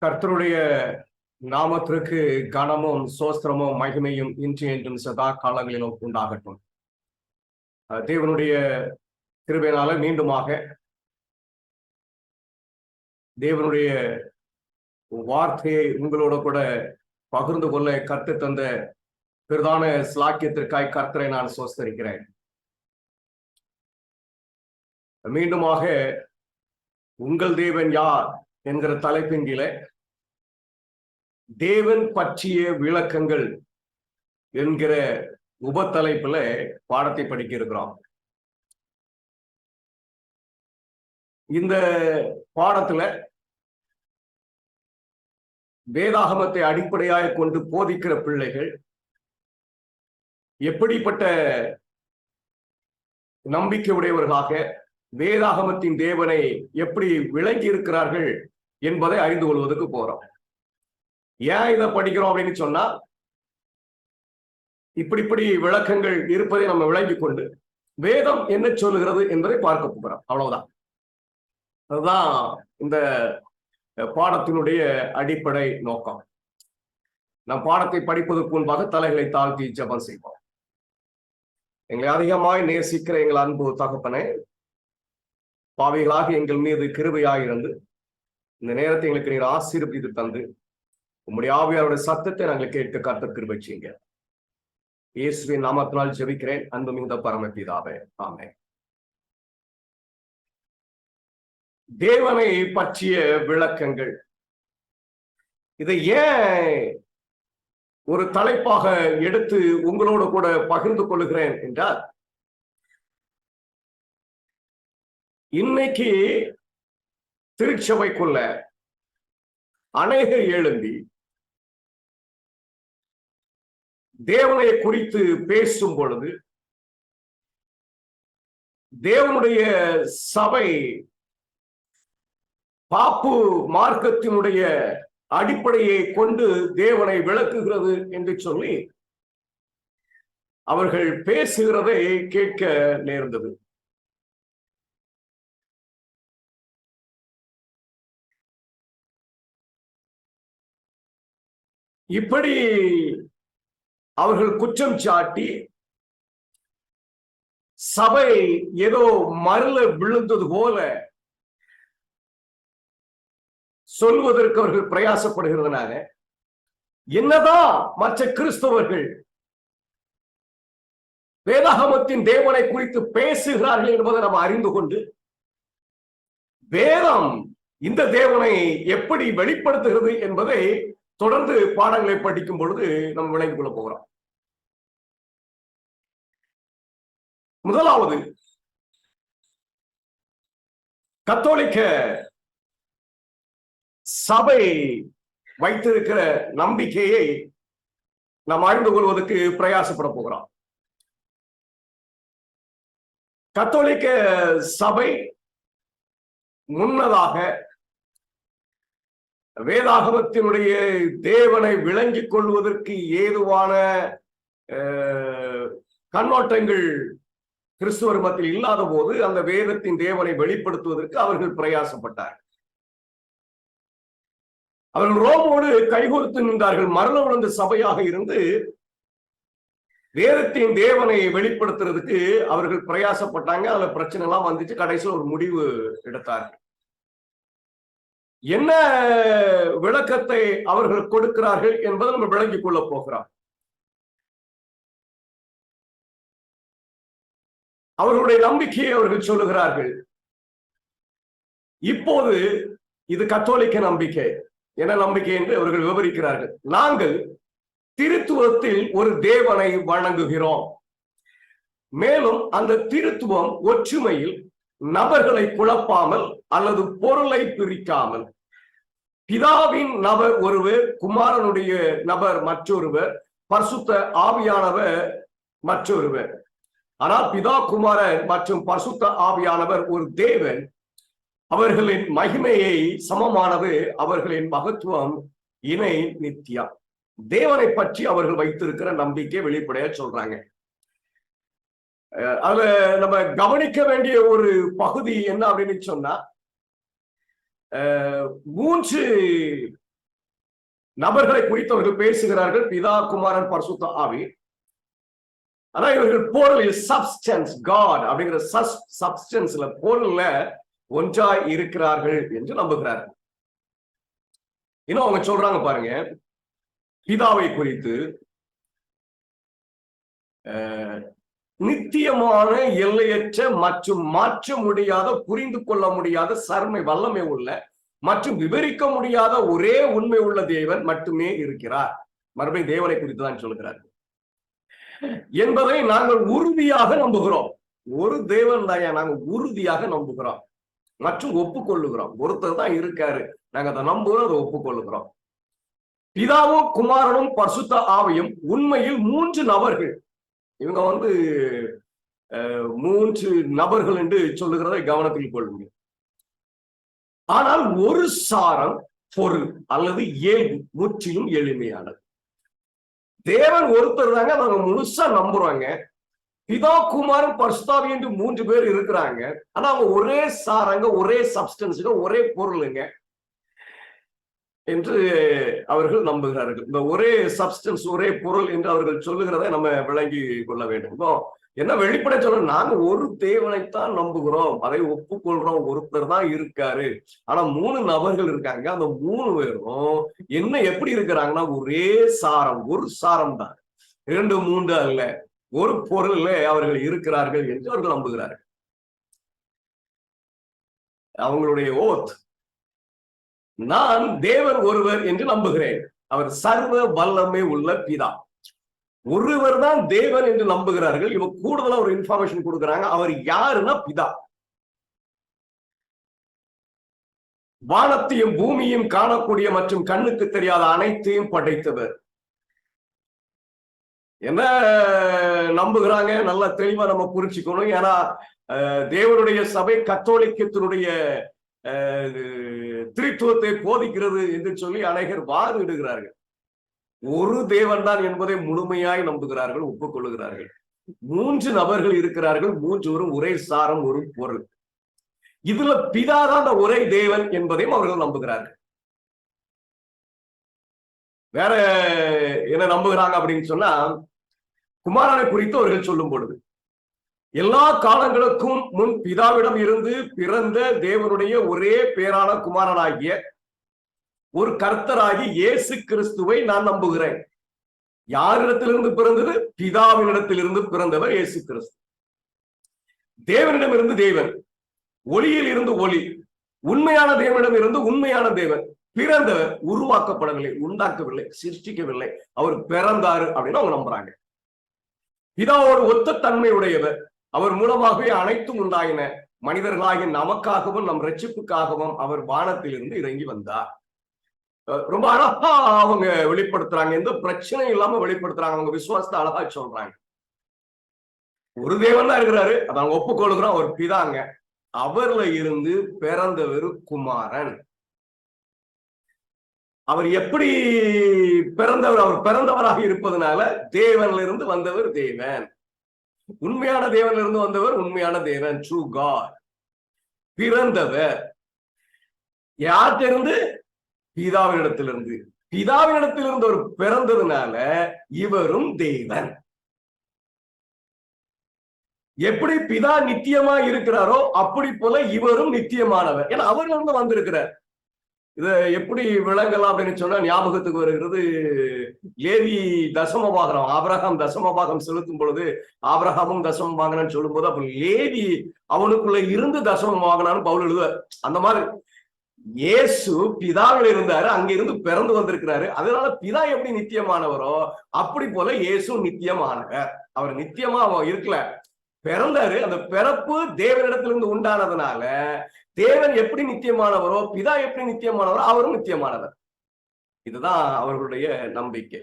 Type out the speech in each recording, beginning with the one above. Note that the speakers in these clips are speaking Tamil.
கர்த்தருடைய நாமத்திற்கு கனமும் சோஸ்திரமும் மகிமையும் இன்று என்றும் சதா காலங்களிலும் உண்டாகட்டும். தேவனுடைய கிருபையினால மீண்டுமாக தேவனுடைய வார்த்தையை உங்களோட கூட பகிர்ந்து கொள்ள கற்று தந்த பிரதான ஸ்லாக்கியத்திற்காய் கர்த்தரை நான் சோஸ்தரிக்கிறேன். மீண்டுமாக உங்கள் தேவன் யார் என்கிற தலைப்பின் கீழே தேவன் பற்றிய விளக்கங்கள் என்கிற உபத்தலைப்புல பாடத்தை படிக்க இருக்கிறோம். இந்த பாடத்துல வேதாகமத்தை அடிப்படையாக கொண்டு போதிக்கிற பிள்ளைகள் எப்படிப்பட்ட நம்பிக்கை உடையவர்களாக வேதாகமத்தின் தேவனை எப்படி விளங்கி இருக்கிறார்கள் என்பதை அறிந்து கொள்வதற்கு போறோம். ஏன் இதை படிக்கிறோம் அப்படின்னு சொன்னா, இப்படி விளக்கங்கள் இருப்பதை நம்ம விளங்கி கொண்டு வேதம் என்ன சொல்லுகிறது என்பதை பார்க்க போகிறோம். அவ்வளவுதான். அதுதான் இந்த பாடத்தினுடைய அடிப்படை நோக்கம். நம் பாடத்தை படிப்பதற்கு முன்பாக தலைகளை தாழ்த்தி ஜெபம் செய்வோம். எங்களை அதிகமாய் நேசிக்கிற எங்கள் அன்பு தகப்பனே, பாவிகளாக எங்கள் மீது கிருபையாயிருந்து இந்த நேரத்தை எங்களுக்கு நீர் ஆசீர்வதித்து தந்து உம்முடைய ஆவியாருடைய சத்தத்தை நாங்கள் கேட்க கர்த்தர் கிருபை செய்யுங்க. இயேசுவின் நாமத்தினால் ஜெபிக்கிறேன் அன்பு மிகுந்த பரமபிதாவே, ஆமென். தேவனை பற்றிய விளக்கங்கள், இதை ஏன் ஒரு தலைப்பாக எடுத்து உங்களோடு கூட பகிர்ந்து கொள்ளுகிறேன் என்றால், இன்னைக்கு திருச்சபைக்குள்ள அநேகர் எழும்பி தேவனை குறித்து பேசும் பொழுது தேவனுடைய சபை பாப்பு மார்க்கத்தினுடைய அடிப்படையை கொண்டு தேவனை விளக்குகிறது என்று சொல்லி அவர்கள் பேசுகிறதை கேட்க நேர்ந்தது. இப்படி அவர்கள் குற்றம் சாட்டி சபை ஏதோ மருள விழுந்தது போல சொல்வதற்கு அவர்கள் பிரயாசப்படுகிறதுனால, என்னதான் மற்ற கிறிஸ்தவர்கள் வேதாகமத்தின் தேவனை குறித்து பேசுகிறார்கள் என்பதை நாம் அறிந்து கொண்டு வேதம் இந்த தேவனை எப்படி வெளிப்படுத்துகிறது என்பதை தொடர்ந்து பாடங்களை படிக்கும் பொழுது நம்ம விளங்கிக் கொள்ள போகிறோம். முதலாவது, கத்தோலிக்க சபை வைத்திருக்கிற நம்பிக்கையை நாம் அறிந்து கொள்வதற்கு பிரயாசப்பட போகிறோம். கத்தோலிக்க சபை முன்னதாக வேதாகமத்தினுடைய தேவனை விளங்கிக் கொள்வதற்கு ஏதுவான கண்ணோட்டங்கள் கிறிஸ்துவர் மத்தியில் இல்லாத போது அந்த வேதத்தின் தேவனை வெளிப்படுத்துவதற்கு அவர்கள் பிரயாசப்பட்டார்கள். அவர்கள் ரோமோடு கைகோர்த்து நின்றார்கள். மரணம் அடைந்த சபையாக இருந்து வேதத்தின் தேவனை வெளிப்படுத்துறதுக்கு அவர்கள் பிரயாசப்பட்டாங்க. அதுல பிரச்சனை எல்லாம் வந்துச்சு. கடைசியில் ஒரு முடிவு எடுத்தார்கள். என்ன விளக்கத்தை அவர்கள் கொடுக்கிறார்கள் என்பதை நம்ம விளங்கிக் கொள்ள போகிறோம். அவர்களுடைய நம்பிக்கையை அவர்கள் சொல்லுகிறார்கள். இப்போது இது கத்தோலிக்க நம்பிக்கை. என்ன நம்பிக்கை என்று அவர்கள் விவரிக்கிறார்கள். நாங்கள் திருத்துவத்தில் ஒரு தேவனை வணங்குகிறோம். மேலும் அந்த திருத்துவம் ஒற்றுமையில் நபர்களை குழப்பாமல் அல்லது பொருளை பிரிக்காமல், பிதாவின் நபர் ஒருவர், குமாரனுடைய நபர் மற்றொருவர், பரிசுத்த ஆவியானவர் மற்றொருவர். ஆனால் பிதா, குமாரன் மற்றும் பரிசுத்த ஆவியானவர் ஒரு தேவன். அவர்களின் மகிமையை சமமானது, அவர்களின் மகத்துவம் இணை நித்தியம். தேவனை பற்றி அவர்கள் வைத்திருக்கிற நம்பிக்கை வெளிப்படையா சொல்றாங்க. அதுல நம்ம கவனிக்க வேண்டிய ஒரு பகுதி என்ன அப்படின்னு சொன்னா, மூன்று நபர்களை குறித்து அவர்கள் பேசுகிறார்கள், பிதா, குமாரன், பரிசுத்த ஆவி. ஆனா இவர்கள் பொருள் சப்ஸ்டன்ஸ், காட் அப்படிங்கிற சப்ஸ்டன்ஸ்ல பொருள்ல ஒன்றாய் இருக்கிறார்கள் என்று நம்புகிறார்கள். இன்னும் அவங்க சொல்றாங்க பாருங்க, பிதாவை குறித்து நித்தியமான, எல்லையற்ற மற்றும் மாற்ற முடியாத, புரிந்து கொள்ள முடியாத, சர்மை வல்லமை உள்ள மற்றும் விவரிக்க முடியாத ஒரே உண்மை உள்ள தேவன் மட்டுமே இருக்கிறார். மறுபடியும் தேவனை குறித்து தான் சொல்கிறார் என்பதை நாங்கள் உறுதியாக நம்புகிறோம். ஒரு தேவன் தான் நாங்கள் உறுதியாக நம்புகிறோம் மற்றும் ஒப்புக்கொள்ளுகிறோம். ஒருத்தர் தான் இருக்காரு, நாங்க அதை நம்புகிறோம், அதை ஒப்புக்கொள்ளுகிறோம். பிதாவும் குமாரனும் பரிசுத்த ஆவியும் உண்மையில் மூன்று நபர்கள். இவங்க மூன்று நபர்கள் என்று சொல்லுகிறதை கவனத்தில் கொள்ளுங்க. ஆனால் ஒரு சாரம், பொருள் அல்லது இயல்பு முற்றிலும் எளிமையானது. தேவன் ஒருத்தர் தாங்க நாங்க முழுசா நம்புறாங்க. பிதா, குமாரன், பரிசுத்தாவி என்று மூன்று பேர் இருக்கிறாங்க. ஆனா அவங்க ஒரே சாரங்க, ஒரே சப்ஸ்டன்ஸுங்க, ஒரே பொருளுங்க என்று அவர்கள் நம்புகிறார்கள். இந்த ஒரே சப்ஸ்டன்ஸ், ஒரே பொருள் என்று அவர்கள் சொல்லுகிறதை நம்ம விளங்கி கொள்ள வேண்டும். இப்போ என்ன வெளிப்படை சொல்ற, நாங்க ஒரு தேவனைத்தான் நம்புகிறோம், அதை ஒப்புக்கொள்றோம், ஒருத்தர் தான் இருக்காரு. ஆனா மூணு நபர்கள் இருக்காங்க. அந்த மூணு பேரும் என்ன எப்படி இருக்கிறாங்கன்னா ஒரே சாரம், ஒரு சாரம் தான், 2 3 அல்ல, ஒரு பொருள்ல அவர்கள் இருக்கிறார்கள் என்று அவர்கள் நம்புகிறார்கள். அவங்களுடைய ஓத், நான் தேவன் ஒருவர் என்று நம்புகிறேன், அவர் சர்வ வல்லமை உள்ள பிதா. ஒருவர் தான் தேவன் என்று நம்புகிறார்கள். இவங்க கூடுதலா ஒரு இன்ஃபர்மேஷன் கொடுக்குறாங்க, அவர் யாருன்னா பிதா. வானத்தையும் பூமியும் காணக்கூடிய மற்றும் கண்ணுக்கு தெரியாத அனைத்தையும் படைத்தவர். என்ன நம்புகிறாங்க நல்லா தெளிவா நம்ம புரிஞ்சுக்கணும். ஏன்னா தேவனுடைய சபை கத்தோலிக்கத்தினுடைய திரித்துவத்தை போதிக்கிறது என்று சொல்லி அநேகர் வாதிடுகிறார்கள். ஒரு தேவன் தான் என்பதை முழுமையாய் நம்புகிறார்கள், ஒப்புக்கொள்ளுகிறார்கள். மூன்று நபர்கள் இருக்கிறார்கள், மூன்றுவரும் ஒரே சாரம், ஒரு பொருள். இதுல பிதாதான் அந்த ஒரே தேவன் என்பதையும் அவர்கள் நம்புகிறார்கள். வேற என்ன நம்புகிறாங்க அப்படின்னு சொன்னா, குமாரனை குறித்து அவர்கள் சொல்லும் பொழுது, எல்லா காலங்களுக்கும் முன் பிதாவிடம் இருந்து பிறந்த தேவனுடைய ஒரே பேரான குமாரனாகிய ஒரு கர்த்தராகி இயேசு கிறிஸ்துவை நான் நம்புகிறேன். யாரிடத்திலிருந்து பிறந்தது? பிதாவினிடத்திலிருந்து பிறந்தவர் இயேசு கிறிஸ்து. தேவனிடமிருந்து தேவன், ஒளியில் இருந்து ஒளி, உண்மையான தேவனிடம் இருந்து உண்மையான தேவன், பிறந்தவர், உருவாக்கப்படவில்லை, உண்டாக்கவில்லை, சிருஷ்டிக்கவில்லை, அவர் பிறந்தாரு அப்படின்னு அவங்க நம்புறாங்க. பிதாவோடு ஒத்த தன்மை உடையவர், அவர் மூலமாகவே அனைத்தும் உண்டாயின, மனிதர்களாகிய நமக்காகவும் நம் ரட்சிப்புக்காகவும் அவர் வானத்திலிருந்து இறங்கி வந்தார். ரொம்ப அழகா அவங்க வெளிப்படுத்துறாங்க, எந்த பிரச்சனையும் இல்லாம வெளிப்படுத்துறாங்க. அவங்க விசுவாசத்தை அழகா சொல்றாங்க. ஒரு தேவன் தான் இருக்கிறாரு, அதை அவங்க ஒப்புக்கொள்கிறோம், அவர் பிதாங்க. அவர்ல இருந்து பிறந்தவர் குமாரன். அவர் எப்படி பிறந்தவர்? அவர் பிறந்தவராக இருப்பதனால தேவன்ல இருந்து வந்தவர் தேவன், உண்மையான தேவன்ல இருந்து வந்தவர் உண்மையான தேவன், ட்ரூ காட். பிறந்தவர் யார்கிட்ட? பிதாவினிடத்திலிருந்து. பிதாவினிடத்திலிருந்து ஒரு பிறந்ததுனால இவரும் தேவன். எப்படி பிதா நித்தியமா இருக்கிறாரோ அப்படி போல இவரும் நித்தியமானவர். ஏன்னா அவர்ல இருந்து வந்திருக்கிறார். இத எப்படி விளங்கலாம் அப்படின்னு சொன்னா, ஞாபகத்துக்கு வருகிறது லேவி தசமபாகம். ஆபிரகாம் தசமபாகம் செலுத்தும் பொழுது ஆபிரகாமும் தசமபாகனு சொல்லும் போது, அப்ப லேவி அவனுக்குள்ள இருந்து தசமபாகனான்னு பவுல் எழுதுவார். அந்த மாதிரி இயேசு பிதாவில் இருந்தாரு, அங்க இருந்து பிறந்து வந்திருக்கிறாரு. அதனால பிதா எப்படி நித்தியமானவரோ அப்படி போல இயேசு நித்தியமானவர். அவர் நித்தியமா இருக்கல, பிறந்தாரு. அந்த பிறப்பு தேவனிடத்திலிருந்து உண்டானதுனால தேவன் எப்படி நித்தியமானவரோ பிதா எப்படி நித்தியமானவரோ அவரும் நித்தியமானவர். இதுதான் அவர்களுடைய நம்பிக்கை.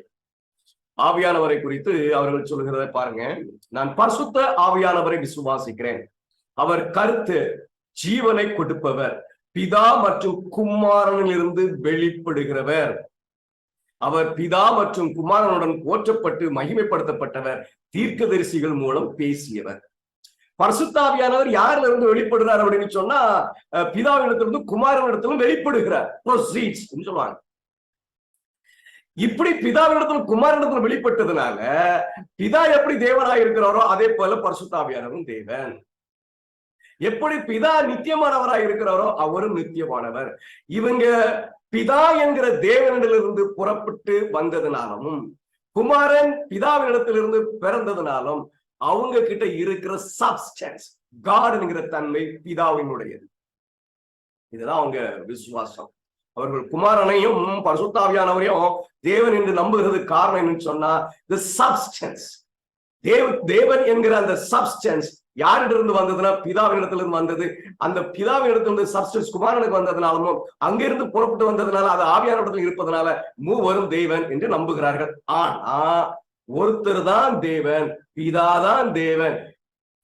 ஆவியானவரை குறித்து அவர்கள் சொல்லுகிறத பாருங்க. நான் பரிசுத்த ஆவியானவரை விசுவாசிக்கிறேன், அவர் கருத்து ஜீவனை கொடுப்பவர், பிதா மற்றும் குமாரனிலிருந்து வெளிப்படுகிறவர், அவர் பிதா மற்றும் குமாரனுடன் போற்றப்பட்டு மகிமைப்படுத்தப்பட்டவர், தீர்க்கதரிசிகள் மூலம் பேசியவர். பரிசுத்தாவியானவர் யாரில இருந்து வெளிப்படுகிறார் அப்படின்னு சொன்னா பிதாவினிடத்திலிருந்து குமாரனிடத்திலும் வெளிப்படுகிறார் சொல்லுவாங்க. இப்படி பிதாவினிடத்திலும் குமாரனிடத்திலும் வெளிப்பட்டதுனால பிதா எப்படி தேவனாய் இருக்கிறாரோ அதே போல பரிசுத்தாவியானவரும் தேவன். எப்படி பிதா நித்தியமானவராய் இருக்கிறாரோ அவரும் நித்தியமானவர். இவங்க பிதா என்கிற தேவனிடத்திலிருந்து புறப்பட்டு வந்ததுனாலும் குமாரன் பிதாவினிடத்திலிருந்து பிறந்ததுனாலும் அவங்க கிட்ட இருக்கிற சப்ஸ்டன்ஸ் காட் என்கிற தன்மை பிதாவினுடையது. இதுதான் அவங்க விசுவாசம். அவர்கள் குமாரனையும் பரிசுத்தாவியானவரையும் தேவன் என்று நம்புகிறதுக்கு காரணம் என்னன்னு சொன்னா the substance, தேவன் என்கிற அந்த சப்ஸ்டன்ஸ் யாரிடமிருந்து வந்ததுன்னா பிதாவினிடத்திலிருந்து வந்தது. அந்த பிதாவினிடத்திலிருந்து சப்ஸ்டன்ஸ் குமாரனுக்கு வந்ததுனாலும் அங்கிருந்து புறப்பட்டு வந்ததுனால அது ஆவியானவரிடத்தில் இருப்பதனால மூவரும் தேவன் என்று நம்புகிறார்கள். ஆனா ஒருத்தர் தான் தேவன், பிதாதான் தேவன்,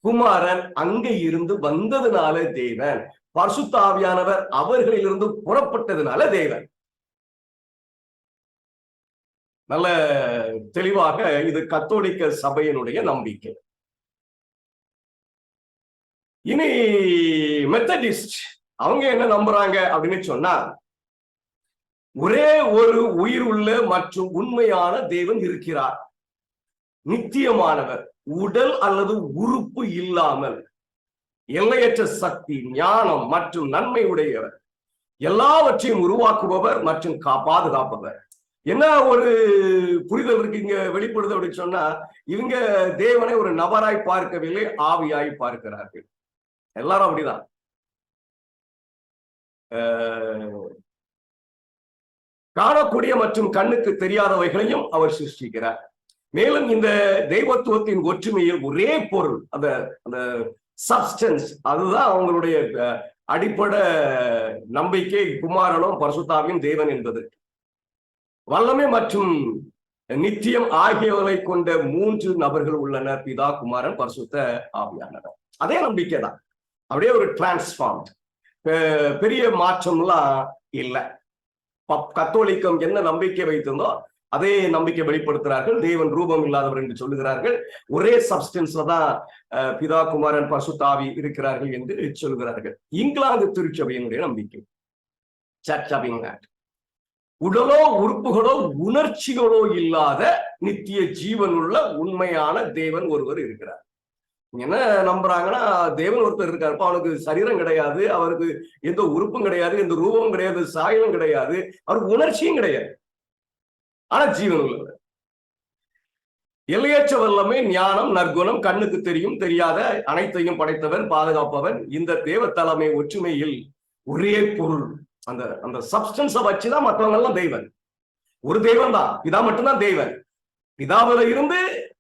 குமாரன் அங்க இருந்து வந்ததுனால தேவன், பரிசுத்த ஆவியானவர் அவர்களிலிருந்து புறப்பட்டதுனால தேவன். நல்ல தெளிவாக இது கத்தோலிக்க சபையினுடைய நம்பிக்கை. இனி மெத்தடிஸ்ட் அவங்க என்ன நம்புறாங்க அப்படின்னு சொன்னா ஒரே ஒரு உயிர் உள்ள மற்றும் உண்மையான தேவன் இருக்கிறார், நித்தியமானவர், உடல் அல்லது உறுப்பு இல்லாமல், எல்லையற்ற சக்தி, ஞானம் மற்றும் நன்மை உடையவர், எல்லாவற்றையும் உருவாக்குபவர் மற்றும் பாதுகாப்பவர். என்ன ஒரு புரிதல் இருக்கு இங்க வெளிப்படுது அப்படின்னு சொன்னா இவங்க தேவனை ஒரு நபராய் பார்க்கவில்லை, ஆவியாய் பார்க்கிறார்கள். எல்லாரும் அப்படிதான். காணக்கூடிய மற்றும் கண்ணுக்கு தெரியாதவைகளையும் அவர் சிருஷ்டிக்கிறார். மேலும் இந்த தெய்வத்துவத்தின் ஒற்றுமையில் ஒரே பொருள், அந்த சப்ஸ்டன்ஸ், அதுதான் அவங்களுடைய அடிப்படை நம்பிக்கை. குமாரனும் பரிசுத்தாவியும் தேவன் என்பது வல்லமை மற்றும் நித்தியம் ஆகியவரை கொண்ட மூன்று நபர்கள் உள்ளனர், பிதா, குமாரன், பரிசுத்த ஆவியானவர். அதே நம்பிக்கை தான், அப்படியே ஒரு டிரான்ஸ்ஃபார்ம், பெரிய மாற்றம்லாம் இல்லை. கத்தோலிக்கம் என்ன நம்பிக்கை வைத்திருந்தோ அதே நம்பிக்கை வெளிப்படுத்துகிறார்கள். தேவன் ரூபம் இல்லாதவர் என்று சொல்லுகிறார்கள். ஒரே சப்ஸ்டன்ஸ்ல தான் பிதா, குமாரன், பரிசுத்த ஆவி இருக்கிறார்கள் என்று சொல்கிறார்கள். இங்கிலாந்து திருச்சபையினுடைய நம்பிக்கை, சர்ச் ஆஃப் இங்கிலாந்து, உடலோ உறுப்புகளோ உணர்ச்சிகளோ இல்லாத நித்திய ஜீவனுள்ள உண்மையான தேவன் ஒருவர் இருக்கிறார். என்ன நம்புறாங்கன்னா தேவன் ஒருத்தர் இருக்காரு, அவனுக்கு சரீரம் கிடையாது, அவருக்கு எந்த உறுப்பும் கிடையாது, எந்த ரூபமும் கிடையாது, சாயலும் கிடையாது, அவருக்கு உணர்ச்சியும் கிடையாது, ஆனா ஜீவன் உள்ளவர், எல்லையற்ற வல்லமை, ஞானம், நற்குணம், கண்ணுக்கு தெரியும் தெரியாத அனைத்தையும் படைத்தவன், பாதுகாப்பவன். இந்த தேவ தலைமை ஒற்றுமையில் ஒரே பொருள், அந்த சப்ஸ்டன்ஸை வச்சுதான் மற்றவங்க எல்லாம் தெய்வன். ஒரு தெய்வன் தான், பிதா மட்டும்தான் தெய்வன். பிதாவில இருந்து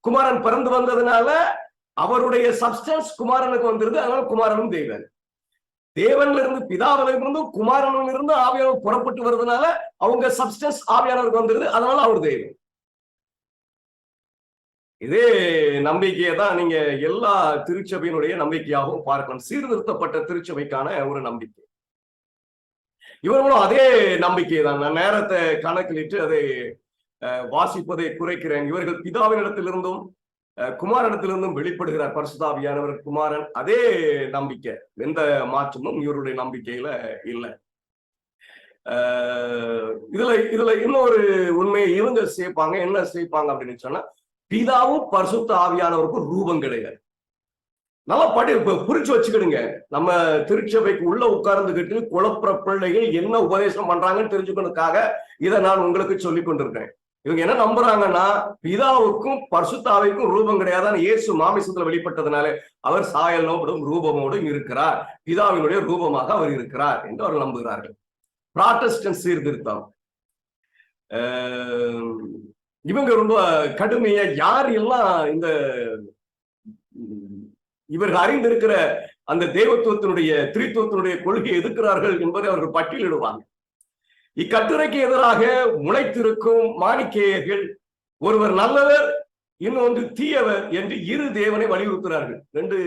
குமாரன் பிறந்து வந்ததுனால அவருடைய சப்ஸ்டன்ஸ் குமாரனுக்கு வந்துருது, அதனால குமாரனும் தெய்வன். தேவன்ல இருந்து, பிதாவில இருந்து, குமாரனில் இருந்து ஆவியானவர் புறப்பட்டு வருவதனால அவங்க சப்ஸ்டன்ஸ் ஆவியானவருக்கு வந்துருது, அதனால அவர் தெய்வன். இதே நம்பிக்கையை தான் நீங்க எல்லா திருச்சபையினுடைய நம்பிக்கையாகவும் பார்க்கலாம். சீர்திருத்தப்பட்ட திருச்சபைக்கான ஒரு நம்பிக்கை. இவர்களும் அதே நம்பிக்கை தான். நான் நேரத்தை கணக்கிலிட்டு அதை வாசிப்பதை குறைக்கிறேன். இவர்கள் பிதாவினிடத்திலிருந்தும் குமாரனிடத்திலிருந்தும் வெளிப்படுகிறார் பரிசுத்த ஆவியானவர், குமாரன். அதே நம்பிக்கை, எந்த மாற்றமும் இவருடைய நம்பிக்கையில இல்லை. இதுல இன்னொரு உண்மையை இவங்க சேர்ப்பாங்க. என்ன சேர்ப்பாங்க அப்படின்னு சொன்னா பிதாவும் பரிசுத்த ஆவியானவருக்கும் ரூபம் கிடையாது. நல்லா புரிச்சு வச்சுக்கிடுங்க. நம்ம திருச்சபைக்கு உள்ள உட்கார்ந்துகிட்டு குழப்பற பிள்ளைகள் என்ன உபதேசம் பண்றாங்கன்னு தெரிஞ்சுக்கணுக்காக இதை நான் உங்களுக்கு சொல்லி கொண்டிருக்கேன். இவங்க என்ன நம்புறாங்கன்னா பிதாவுக்கும் பரிசுத்தாவிக்கும் ரூபம் கிடையாதான், இயேசு மாமிசத்துல வெளிப்பட்டதுனால அவர் சாயலோடும் ரூபமோடும் இருக்கிறார், பிதாவினுடைய ரூபமாக அவர் இருக்கிறார் என்று அவர் நம்புகிறார்கள். புராட்டஸ்டன்ட் சீர்திருத்தம் இவங்க ரொம்ப கடுமையா யார் எல்லாம் இந்த இவர்கள் அறிந்திருக்கிற அந்த தேவத்துவத்தினுடைய திரித்துவத்தினுடைய கொள்கையை எதிர்க்கிறார்கள் என்பதை அவர்கள் பட்டியலிடுவாங்க. இக்கட்டுரைக்கு எதிராக முளைத்திருக்கும் மாணிக்கேயர்கள் ஒருவர் நல்லவர், இன்னொன்று தீயவர் என்று இரு தேவனை வலியுறுத்துகிறார்கள். ரெண்டு,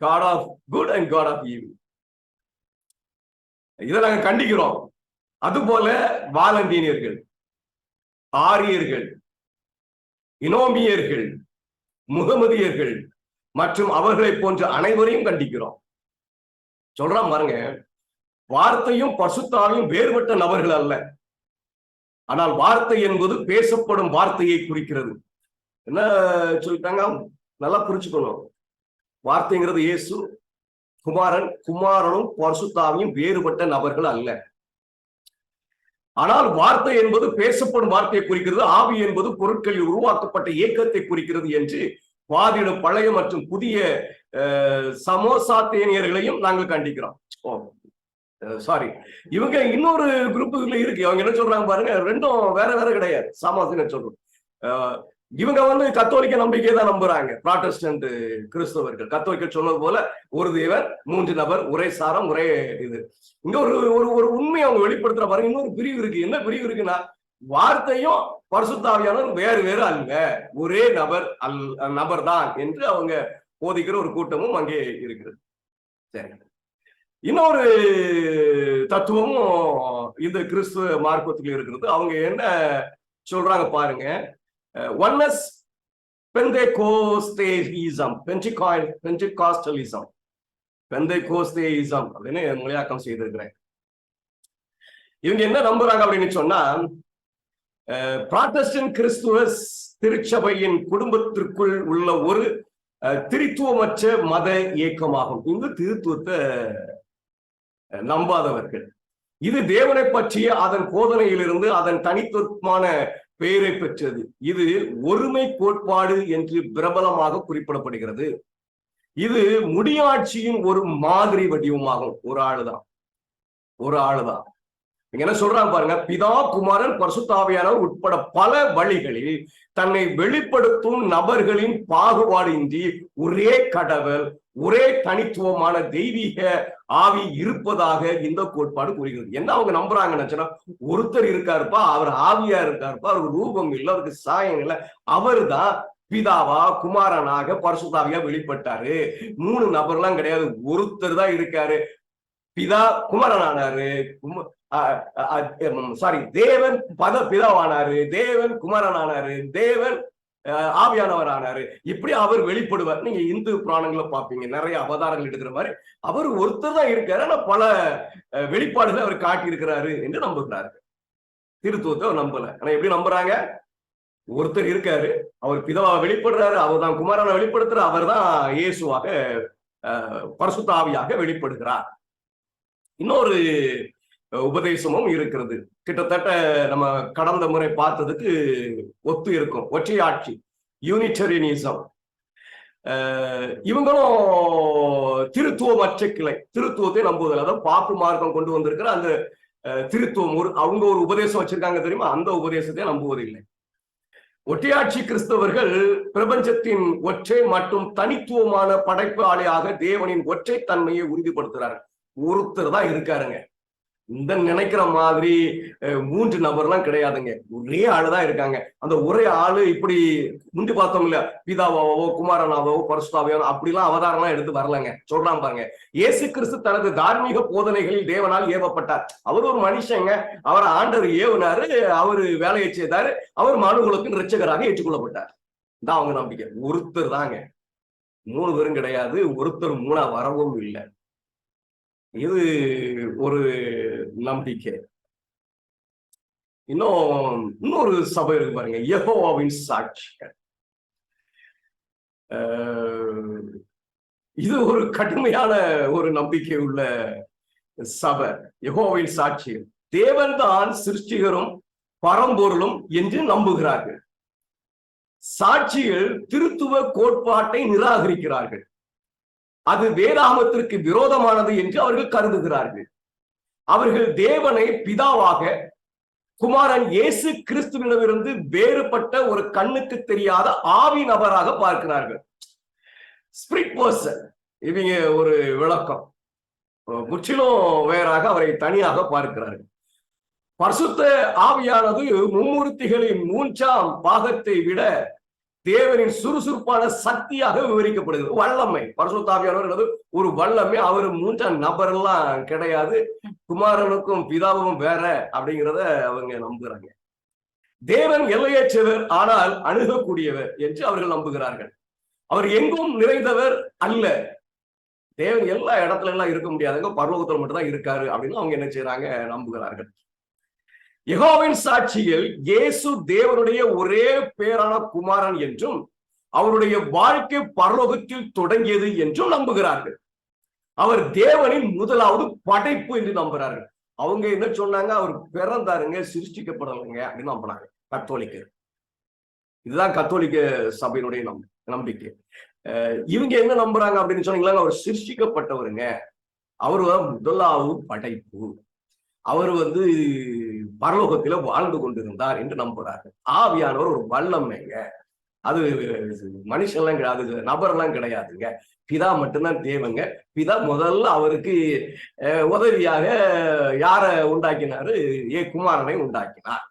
God of good and God of evil. இதை நாங்கள் கண்டிக்கிறோம். அதுபோல வாலண்டீனியர்கள், ஆரியர்கள், இனோமியர்கள், முகமதியர்கள் மற்றும் அவர்களை போன்ற அனைவரையும் கண்டிக்கிறோம். சொல்றான் பாருங்க, வார்த்தையும் பரிசுத்தாவியும் வேறுபட்ட நபர்கள் அல்ல, ஆனால் வார்த்தை என்பது பேசப்படும் வார்த்தையை குறிக்கிறது. என்ன சொல்லிட்டாங்க? நல்லா புரிச்சுக்கணும். வார்த்தைங்கிறது இயேசு, குமாரனும் பரிசுத்தாவியும் வேறுபட்ட நபர்கள் அல்ல. ஆனால் வார்த்தை என்பது பேசப்படும் வார்த்தையை குறிக்கிறது, ஆவி என்பது பொருட்களில் உருவாக்கப்பட்ட இயக்கத்தை குறிக்கிறது என்று வாதிடும் பழைய மற்றும் புதிய சமோசாத்தேனியர்களையும் நாங்கள் கண்டிக்கிறோம். சாரி, இவங்க இன்னொரு குரூப்புல இருக்கு. அவங்க என்ன சொல்றாங்க பாருங்க, ரெண்டும் வேற வேற கிடையாது. சாமாசியர் சொல்றோம், இவங்க கத்தோலிக்க நம்பிக்கையை தான் நம்புறாங்க. ப்ராட்டஸ்டன்ட் கிறிஸ்தவர்கள் கத்தோலிக்க சொன்னது போல ஒரு தேவன், 3 நபர், ஒரே சாரம், ஒரே இது. இங்க ஒரு ஒரு உண்மையை அவங்க வெளிப்படுத்துற பாருங்க. இன்னொரு பிரிவு இருக்கு. என்ன பிரிவு இருக்குன்னா, வார்த்தையும் பரிசுத்தாவியானவரும் வேறு வேறு அல்ல, ஒரே நபர் தான் என்று அவங்க போதிக்கிற ஒரு கூட்டமும் அங்கே இருக்கிறது. சரி, இன்னொரு தத்துவமும் இந்த கிறிஸ்துவ மார்க்கத்தில் இருக்கிறது. அவங்க என்ன சொல்றாங்க பாருங்க, ஒன்னஸ் பெந்தேகோஸ்தேயிசம், பென்டிகாஸ்டலிசம், பெந்தேகோஸ்தேயிசம் அப்படின்னு மொழியாக்கம் செய்திருக்கிறேன். இவங்க என்ன நம்புறாங்க அப்படின்னு சொன்னா, புராட்டஸ்டன்ட் கிறிஸ்துவ திருச்சபையின் குடும்பத்திற்குள் உள்ள ஒரு திரித்துவமற்ற மத இயக்கமாகும். இந்த திருத்துவத்தை நம்பாதவர்கள். இது தேவனை பற்றிய அதன் போதனையிலிருந்து அதன் தனித்துவமான பெயரை பெற்றது. இது ஒருமை கோட்பாடு என்று பிரபலமாக குறிப்பிடப்படுகிறது. இது முடியாட்சியின் ஒரு மாதிரி வடிவமாகும். ஒரு ஆளுதான் என்ன சொல்றாங்க பாருங்க, பிதா, குமாரன், பரிசுத்தாவியானவர் உட்பட பல வழிகளில் தன்னை வெளிப்படுத்தும் நபர்களின் பாகுபாடு இன்றி ஒரே கடவுள், ஒரே தனித்துவமான தெய்வீக ஆவி இருப்பதாக இந்த கோட்பாடு கூறுகிறது. என்ன அவங்க நம்புறாங்கன்னு, ஒருத்தர் இருக்காருப்பா, அவர் ஆவியா இருக்காருப்பா, அவருக்கு ரூபம் இல்லை, அவருக்கு சாயம் இல்லை, அவர் தான் பிதாவா குமாரனாக பரிசுத்தாவியா வெளிப்பட்டாரு. 3 நபர்லாம் கிடையாது, ஒருத்தர் தான் இருக்காரு. பிதா குமாரனானாரு, தேவன் பிதாவானாரு, தேவன் குமாரனானாரு, தேவன் ஆவியானவர் ஆனாரு. இப்படி அவர் வெளிப்படுவார். நீங்க இந்து புராணங்களை பார்ப்பீங்க, நிறைய அவதாரங்கள் எடுக்கிற மாதிரி அவர் ஒருத்தர் தான் இருக்காரு, ஆனா பல வெளிப்பாடுகளை அவர் காட்டி இருக்கிறாரு என்று நம்புகிறாரு. திருத்துவத்தை அவர் நம்பல. ஆனா எப்படி நம்புறாங்க? ஒருத்தர் இருக்காரு, அவர் பிதாவா வெளிப்படுறாரு, அவர் தான் குமாரனை வெளிப்படுத்துறாரு, அவர் தான் இயேசுவாக பரிசுத்த ஆவியாக வெளிப்படுகிறார். இன்னொரு உபதேசமும் இருக்கிறது, கிட்டத்தட்ட நம்ம கடந்த முறை பார்த்ததுக்கு ஒத்து இருக்கும். ஒற்றையாட்சி, யூனிட்டரினிசம். இவங்களும் திருத்துவமற்ற கிளை, திருத்துவத்தை நம்புவதில்லை. அதாவது பாப்பு மார்க்கம் கொண்டு வந்திருக்கிற அந்த திருத்துவம், அவங்க ஒரு உபதேசம் வச்சிருக்காங்க தெரியுமா, அந்த உபதேசத்தை நம்புவதில்லை. ஒற்றையாட்சி கிறிஸ்தவர்கள் பிரபஞ்சத்தின் ஒற்றை மற்றும் தனித்துவமான படைப்பு ஆலையாக தேவனின் ஒற்றை தன்மையை உறுதிப்படுத்துறாரு. ஒருத்தர் தான் இருக்காருங்க. இந்த நினைக்கிற மாதிரி 3 நபர்லாம் கிடையாதுங்க, ஒரே ஆளுதான் இருக்காங்க. அந்த ஒரே ஆளு இப்படி முந்தி பார்த்தோம் இல்ல, பிதாவாவோ குமாரனாவோ பரிசுத்தாவியோ அப்படிலாம் அவதாரம்லாம் எடுத்து வரலங்க. சொல்றான் பாருங்க, இயேசு கிறிஸ்து தனது தார்மீக போதனைகளில் தேவனால் ஏவப்பட்டார். அவர் ஒரு மனுஷங்க, அவர் ஆண்டவர் ஏவுனாரு, அவரு வேலையை செய்தாரு, அவர் மனுகுலத்தின் இரட்சகராக ஏற்றுக்கொள்ளப்பட்டார். தான் அவங்க நம்பிக்கை. ஒருத்தர் தாங்க, 3 பேரும் கிடையாது, ஒருத்தர் 3ஆ வரவும் இல்லை. இது ஒரு நம்பிக்கை. இன்னொரு சபை இருக்கு பாருங்க, யெகோவாவின் சாட்சிகள். இது ஒரு கடுமையான ஒரு நம்பிக்கை உள்ள சபை. யெகோவாவின் சாட்சிகள் தேவன் தான் சிருஷ்டிகரும் பரம்பொருளும் என்று நம்புகிறார்கள். சாட்சிகள் திருத்துவ கோட்பாட்டை நிராகரிக்கிறார்கள். அது வேதாகமத்திற்கு விரோதமானது என்று அவர்கள் கருதுகிறார்கள். அவர்கள் தேவனை பிதாவாக, குமாரன் இயேசு கிறிஸ்துவிடமிருந்து வேறுபட்ட ஒரு கண்ணுக்கு தெரியாத ஆவி நபராக பார்க்கிறார்கள். Spirit person. இவங்க ஒரு விளக்கம், முற்றிலும் வேறாக அவரை தனியாக பார்க்கிறார்கள். பரிசுத்த ஆவியானது மும்மூர்த்திகளின் 3ஆம் பாகத்தை விட தேவனின் சுறுசுறுப்பான சக்தியாக விவரிக்கப்படுகிறது. வல்லமை, பரிசுத்த ஆவியானவர் ஒரு வல்லமை. அவர் 3ஆம் நபர்லாம் கிடையாது, குமாரனுக்கும் பிதாவும் வேற அப்படிங்கிறத அவங்க நம்புகிறாங்க. தேவன் எல்லையற்றவர் ஆனால் அணுகக்கூடியவர் என்று அவர்கள் நம்புகிறார்கள். அவர் எங்கும் நிறைந்தவர் அல்ல. தேவன் எல்லா இடத்துல எல்லாம் இருக்க முடியாதுங்க, பரலோகத்துல மட்டும் தான் இருக்காரு அப்படின்னு அவங்க என்ன செய்யறாங்க, நம்புகிறார்கள். யெகோவாவின் சாட்சியில் இயேசு தேவனுடைய ஒரே பேரான குமாரன் என்றும் அவருடைய வாழ்க்கை பரலோகத்தில் தொடங்கியது என்றும் நம்புகிறார்கள். அவர் தேவனின் முதலாவது படைப்பு என்று நம்புகிறார்கள். அவங்க என்ன சொன்னாங்க, அவர் பிறந்தாருங்க, சிருஷ்டிக்கப்படலைங்க அப்படின்னு நம்பினாங்க கத்தோலிக்கர். இதுதான் கத்தோலிக்க சபையினுடைய நம்பிக்கை. இவங்க என்ன நம்புறாங்க அப்படின்னு சொன்னீங்களா, அவர் சிருஷ்டிக்கப்பட்டவருங்க, அவர் முதலாவது படைப்பு, அவர் பரலோகத்தில வாழ்ந்து கொண்டிருந்தார் என்று நம்புறார்கள். ஆவியானவர் ஒரு வல்லமைங்க, அது மனுஷன்லாம் கிடையாது, நபர்லாம் கிடையாதுங்க, பிதா மட்டும்தான் தேவங்க. பிதா முதல்ல அவருக்கு உதவியாக யார உண்டாக்கினாரு, குமாரனை உண்டாக்கினார்.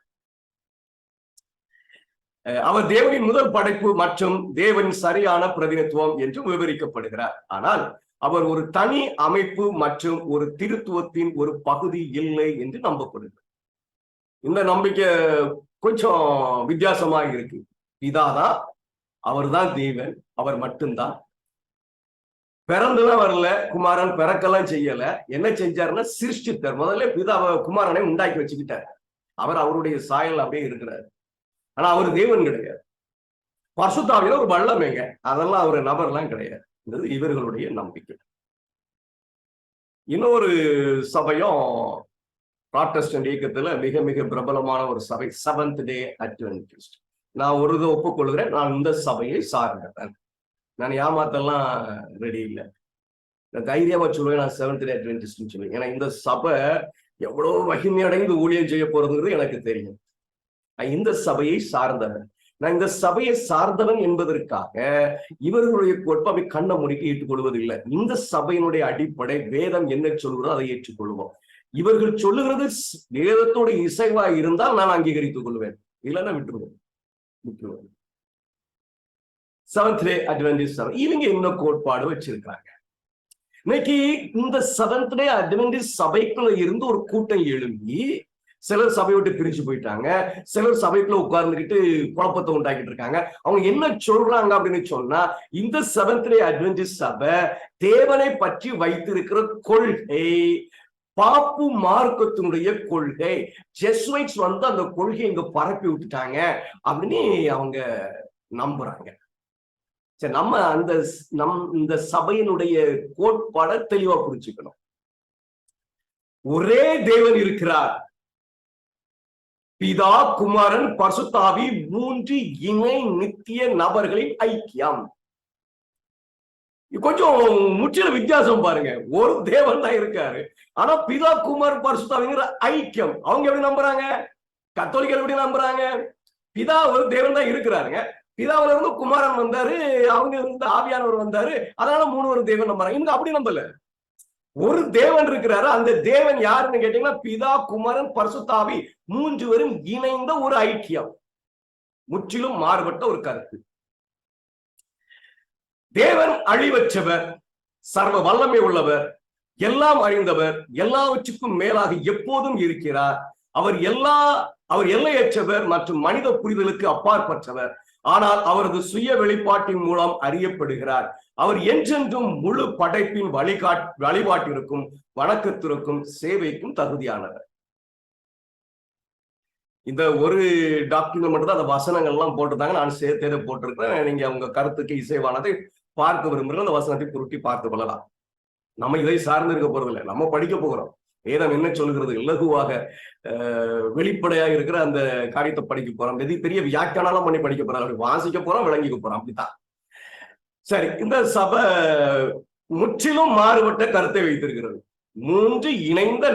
அவர் தேவனின் முதல் படைப்பு மற்றும் தேவனின் சரியான பிரதிநிதித்துவம் என்று விவரிக்கப்படுகிறார். ஆனால் அவர் ஒரு தனி அமைப்பு மற்றும் ஒரு திருத்துவத்தின் ஒரு பகுதி இல்லை என்று நம்பப்படுகிறது. இந்த நம்பிக்கை கொஞ்சம் வித்தியாசமாக இருக்கு. பிதாதான், அவர் தான் தேவன், அவர் மட்டும்தான். பிறந்துலாம் வரல, குமாரன் பிறக்கெல்லாம் செய்யல. என்ன செஞ்சாருன்னா சிருஷ்டித்தார். முதல்ல பிதா குமாரனை உண்டாக்கி வச்சுக்கிட்டார். அவர் அவருடைய சாயல் அப்படியே இருக்கிறார். ஆனா அவர் தேவன் கிடையாது. பரிசுத்த ஆவியில ஒரு வல்லமைங்க, அதெல்லாம் அவர் நபர்லாம் கிடையாது. இவர்களுடைய நம்பிக்கை. இன்னொரு சபையும் புராட்டஸ்டன்ட் இயக்கத்துல மிக மிக பிரபலமான ஒரு சபை, செவன்த் டே அட்வென்டிஸ்ட். நான் ஒரு இதை ஒப்புக்கொள்கிறேன், நான் இந்த சபையை சார்ந்தேன். நான் ஏமாத்தெல்லாம் ரெடி இல்லை, நான் தைரியமா சொல்லுவேன், நான் செவன்த் டே அட்வென்டிஸ்ட்னு சொல்லுவேன். ஏன்னா இந்த சபை எவ்வளவு மகிமையடைந்து ஊழியம் செய்ய போறதுங்கிறது எனக்கு தெரியும். இந்த சபையை சார்ந்தவன், நான் இந்த சபையை சார்ந்தவன் என்பதற்காக இவர்களுடைய கோட்பாவை கண்ண முடிக்க ஏற்றுக்கொள்வதில்லை. இந்த சபையினுடைய அடிப்படை வேதம் என்ன சொல்கிறதோ அதை ஏற்றுக்கொள்வோம். இவர்கள் சொல்லுகிறது வேதத்தோட இசைவா இருந்தால் நான் அங்கீகரித்துக் கொள்வேன், இல்லைன்னா விட்டுருவேன். செவன்த் டே அட்வென்டிஸ்ட் சபை இவங்க என்ன கோட்பாடு வச்சிருக்காங்க? இன்னைக்கு இந்த செவன்த் டே அட்வென்டிஸ்ட் சபைக்குள்ள இருந்து ஒரு கூட்டம் எழும்பி சிலர் சபை விட்டு பிரிச்சு போயிட்டாங்க, சிலர் சபைக்குள்ள உட்கார்ந்துக்கிட்டு குழப்பத்தை உண்டாக்கிட்டு இருக்காங்க. அவங்க என்ன சொல்றாங்க அப்படின்னு சொன்னா, இந்த செவன்த் டே அட்வென்டிஸ்ட் சபை தேவனை பற்றி வைத்திருக்கிற கொள்கை பாப்பு மார்க்கத்தினுடைய கொள்கை, ஜெசுவைட்ஸ் அந்த கொள்கை இங்க பரப்பி விட்டுட்டாங்க அப்படின்னு அவங்க நம்புறாங்க. சரி, நம்ம இந்த சபையினுடைய கோட்பாடை தெளிவா புரிஞ்சுக்கணும். ஒரே தேவன் இருக்கிறார், பிதா, குமாரன், பரிசுத்த ஆவி, மூன்று இணை நித்திய நபர்களின் ஐக்கியம். கொஞ்சம் முற்றிலும் வித்தியாசம் பாருங்க. ஒரு தேவன் தான் இருக்காரு, ஆனா பிதா, குமாரன், பரிசுத்த ஆவிங்கிற ஐக்கியம். அவங்க எப்படி நம்புறாங்க? கத்தோலிக்கர்கள் எப்படி நம்புறாங்க? பிதா ஒரு தேவன் தான் இருக்கிறாருங்க, பிதாவில இருந்து குமாரன் வந்தாரு, அவங்க இருந்து ஆவியானவர் வந்தாரு, அதனால ஒரு தேவன் நம்புறாங்க. இவங்க அப்படி நம்பல. ஒரு தேவன் இருக்கிறாரு, அந்த தேவன் யாருன்னு கேட்டீங்கன்னா பிதா, குமாரன், பரிசுத்த ஆவி, மூன்று பேரும் இணைந்த ஒரு ஐக்கியம். முற்றிலும் மாறுபட்ட ஒரு கருத்து. தேவன் அழிவற்றவர், சர்வ வல்லமை உள்ளவர், எல்லாம் அறிந்தவர், எல்லாவற்றுக்கும் மேலாக எப்போதும் இருக்கிறார். அவர் எல்லையற்றவர் மற்றும் மனித புரிதலுக்கு அப்பாற்பட்டவர். ஆனால் அவரது சுய வெளிப்பாட்டின் மூலம் அறியப்படுகிறார். அவர் என்றென்றும் முழு படைப்பின் வழிபாட்டிற்கும் வணக்கத்திற்கும் சேவைக்கும் தகுதியானவர். இந்த ஒரு டாக்குமெண்ட் மட்டும் தான் அந்த வசனங்கள் எல்லாம் போட்டிருந்தாங்க, நான் சேர்த்தே போட்டிருக்கிறேன். நீங்க உங்க கருத்துக்கு இசைவானதை பார்க்க விரும்புகிற அந்த வசனத்தை புரட்டி பார்த்து கொள்ளலாம். நம்ம இதை சார்ந்து இருக்க போறதில்லை, நம்ம படிக்க போகிறோம். வேதம் என்ன சொல்கிறது, இலகுவாக வெளிப்படையாக இருக்கிற அந்த காரியத்தை படிக்க போறோம். பெரிய வியாக்கியானம் பண்ணி படிக்க போறோம், அப்படி வாசிக்க போறோம், விளங்கிக்க போறோம், அப்படித்தான். சரி, இந்த சபை முற்றிலும் மாறுபட்ட கருத்தை வைத்திருக்கிறது. மூன்று இணைந்த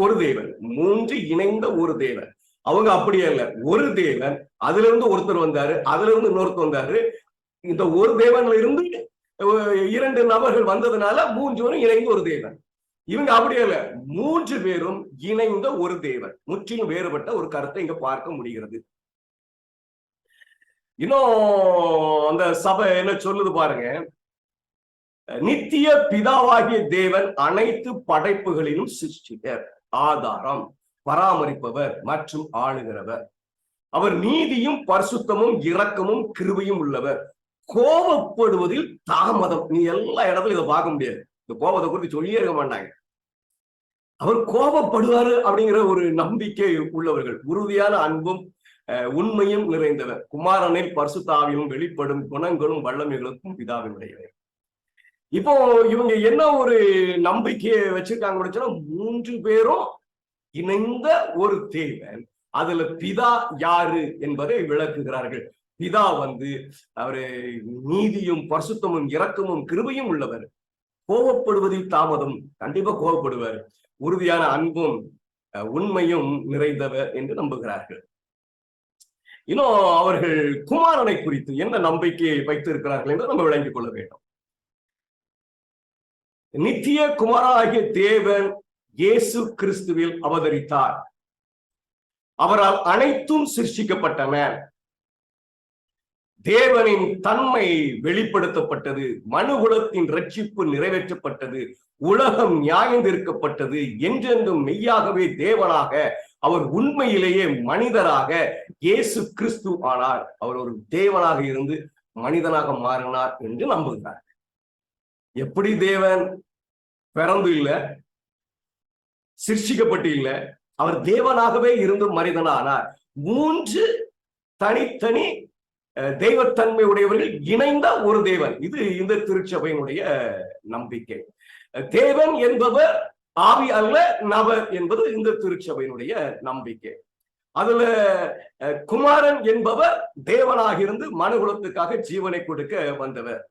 ஒரு தேவன், மூன்று இணைந்த ஒரு தேவன். அவங்க அப்படியே இல்லை, ஒரு தேவன், அதுல இருந்து ஒருத்தர் வந்தாரு, அதுல இருந்து இன்னொருத்தர் வந்தாரு. இந்த ஒரு தேவன்ல இருந்து இரண்டு நபர்கள் வந்ததுனால மூன்று பேரும் இணைந்த ஒரு தேவன். இவங்க அப்படியே இல்ல, மூன்று பேரும் இணைந்த ஒரு தேவன். முற்றிலும் வேறுபட்ட ஒரு கருத்தை இங்க பார்க்க முடிகிறது. இன்னும் அந்த சபை என்ன சொல்லுது பாருங்க, நித்திய பிதாவாகிய தேவன் அனைத்து படைப்புகளிலும் சிருஷ்டிகர், ஆதாரம், பராமரிப்பவர் மற்றும் ஆளுகிறவர். அவர் நீதியும் பரிசுத்தமும் இரக்கமும் கிருபையும் உள்ளவர். கோபப்படுவதில் தாமதம். நீ எல்லா இடத்துலயும் இதை பார்க்க முடியாது. இந்த கோபத்தை குறித்து சொல்லியே இருக்க மாட்டாங்க. அவர் கோபப்படுவாரு அப்படிங்கிற ஒரு நம்பிக்கை உள்ளவர்கள். உறுதியான அன்பும் உண்மையும் நிறைந்தவர். குமாரனில் பரிசுத்த ஆவியும் வெளிப்படும் குணங்களும் வல்லமைகளுக்கும் பிதாவினுடையவர். இப்போ இவங்க என்ன ஒரு நம்பிக்கையை வச்சிருக்காங்க? 3 பேரும் இணைந்த ஒரு தேவன். அதுல பிதா யாரு என்பதை விளக்குகிறார்கள். பிதா அவரு நீதியும் பரிசுத்தமும் இரக்கமும் கிருபையும் உள்ளவர். கோபப்படுவதில் தாமதம், கண்டிப்பா கோபப்படுவார். உறுதியான அன்பும் உண்மையும் நிறைந்தவர் என்று நம்புகிறார்கள். இன்னும் அவர்கள் குமாரனை குறித்து என்ன நம்பிக்கையை வைத்திருக்கிறார்கள் என்று நம்ம விளங்கிக் கொள்ள வேண்டும். நித்திய குமாரனாகிய தேவன் இயேசு கிறிஸ்துவில் அவதரித்தார். அவரால் அனைத்தும் சிருஷ்டிக்கப்பட்டன. தேவனின் தன்மை வெளிப்படுத்தப்பட்டது. மனுகுலத்தின் ரட்சிப்பு நிறைவேற்றப்பட்டது. உலகம் நியாயந்தீர்க்கப்பட்டது. என்றென்றும் மெய்யாகவே தேவனாக அவர் உண்மையிலேயே மனிதராக இயேசு கிறிஸ்து ஆனார். அவர் ஒரு தேவனாக இருந்து மனிதனாக மாறினார் என்று நம்புகிறார். எப்படி தேவன் பிறந்து இல்ல, சிருஷ்டிக்கப்பட்டு இல்ல, அவர் தேவனாகவே இருந்து மனிதனானார். 3 தனித்தனி தெய்வத்தன்மை உடையவர்கள் இணைந்த ஒரு தேவன். இது இந்த திருச்சபையினுடைய நம்பிக்கை. தேவன் என்பவர் ஆவி அல்ல, நபர் என்பது இந்த திருச்சபையினுடைய நம்பிக்கை. அதுல குமாரன் என்பவர் தேவனாக இருந்து மனுகுலத்துக்காக ஜீவனை கொடுக்க வந்தவர்.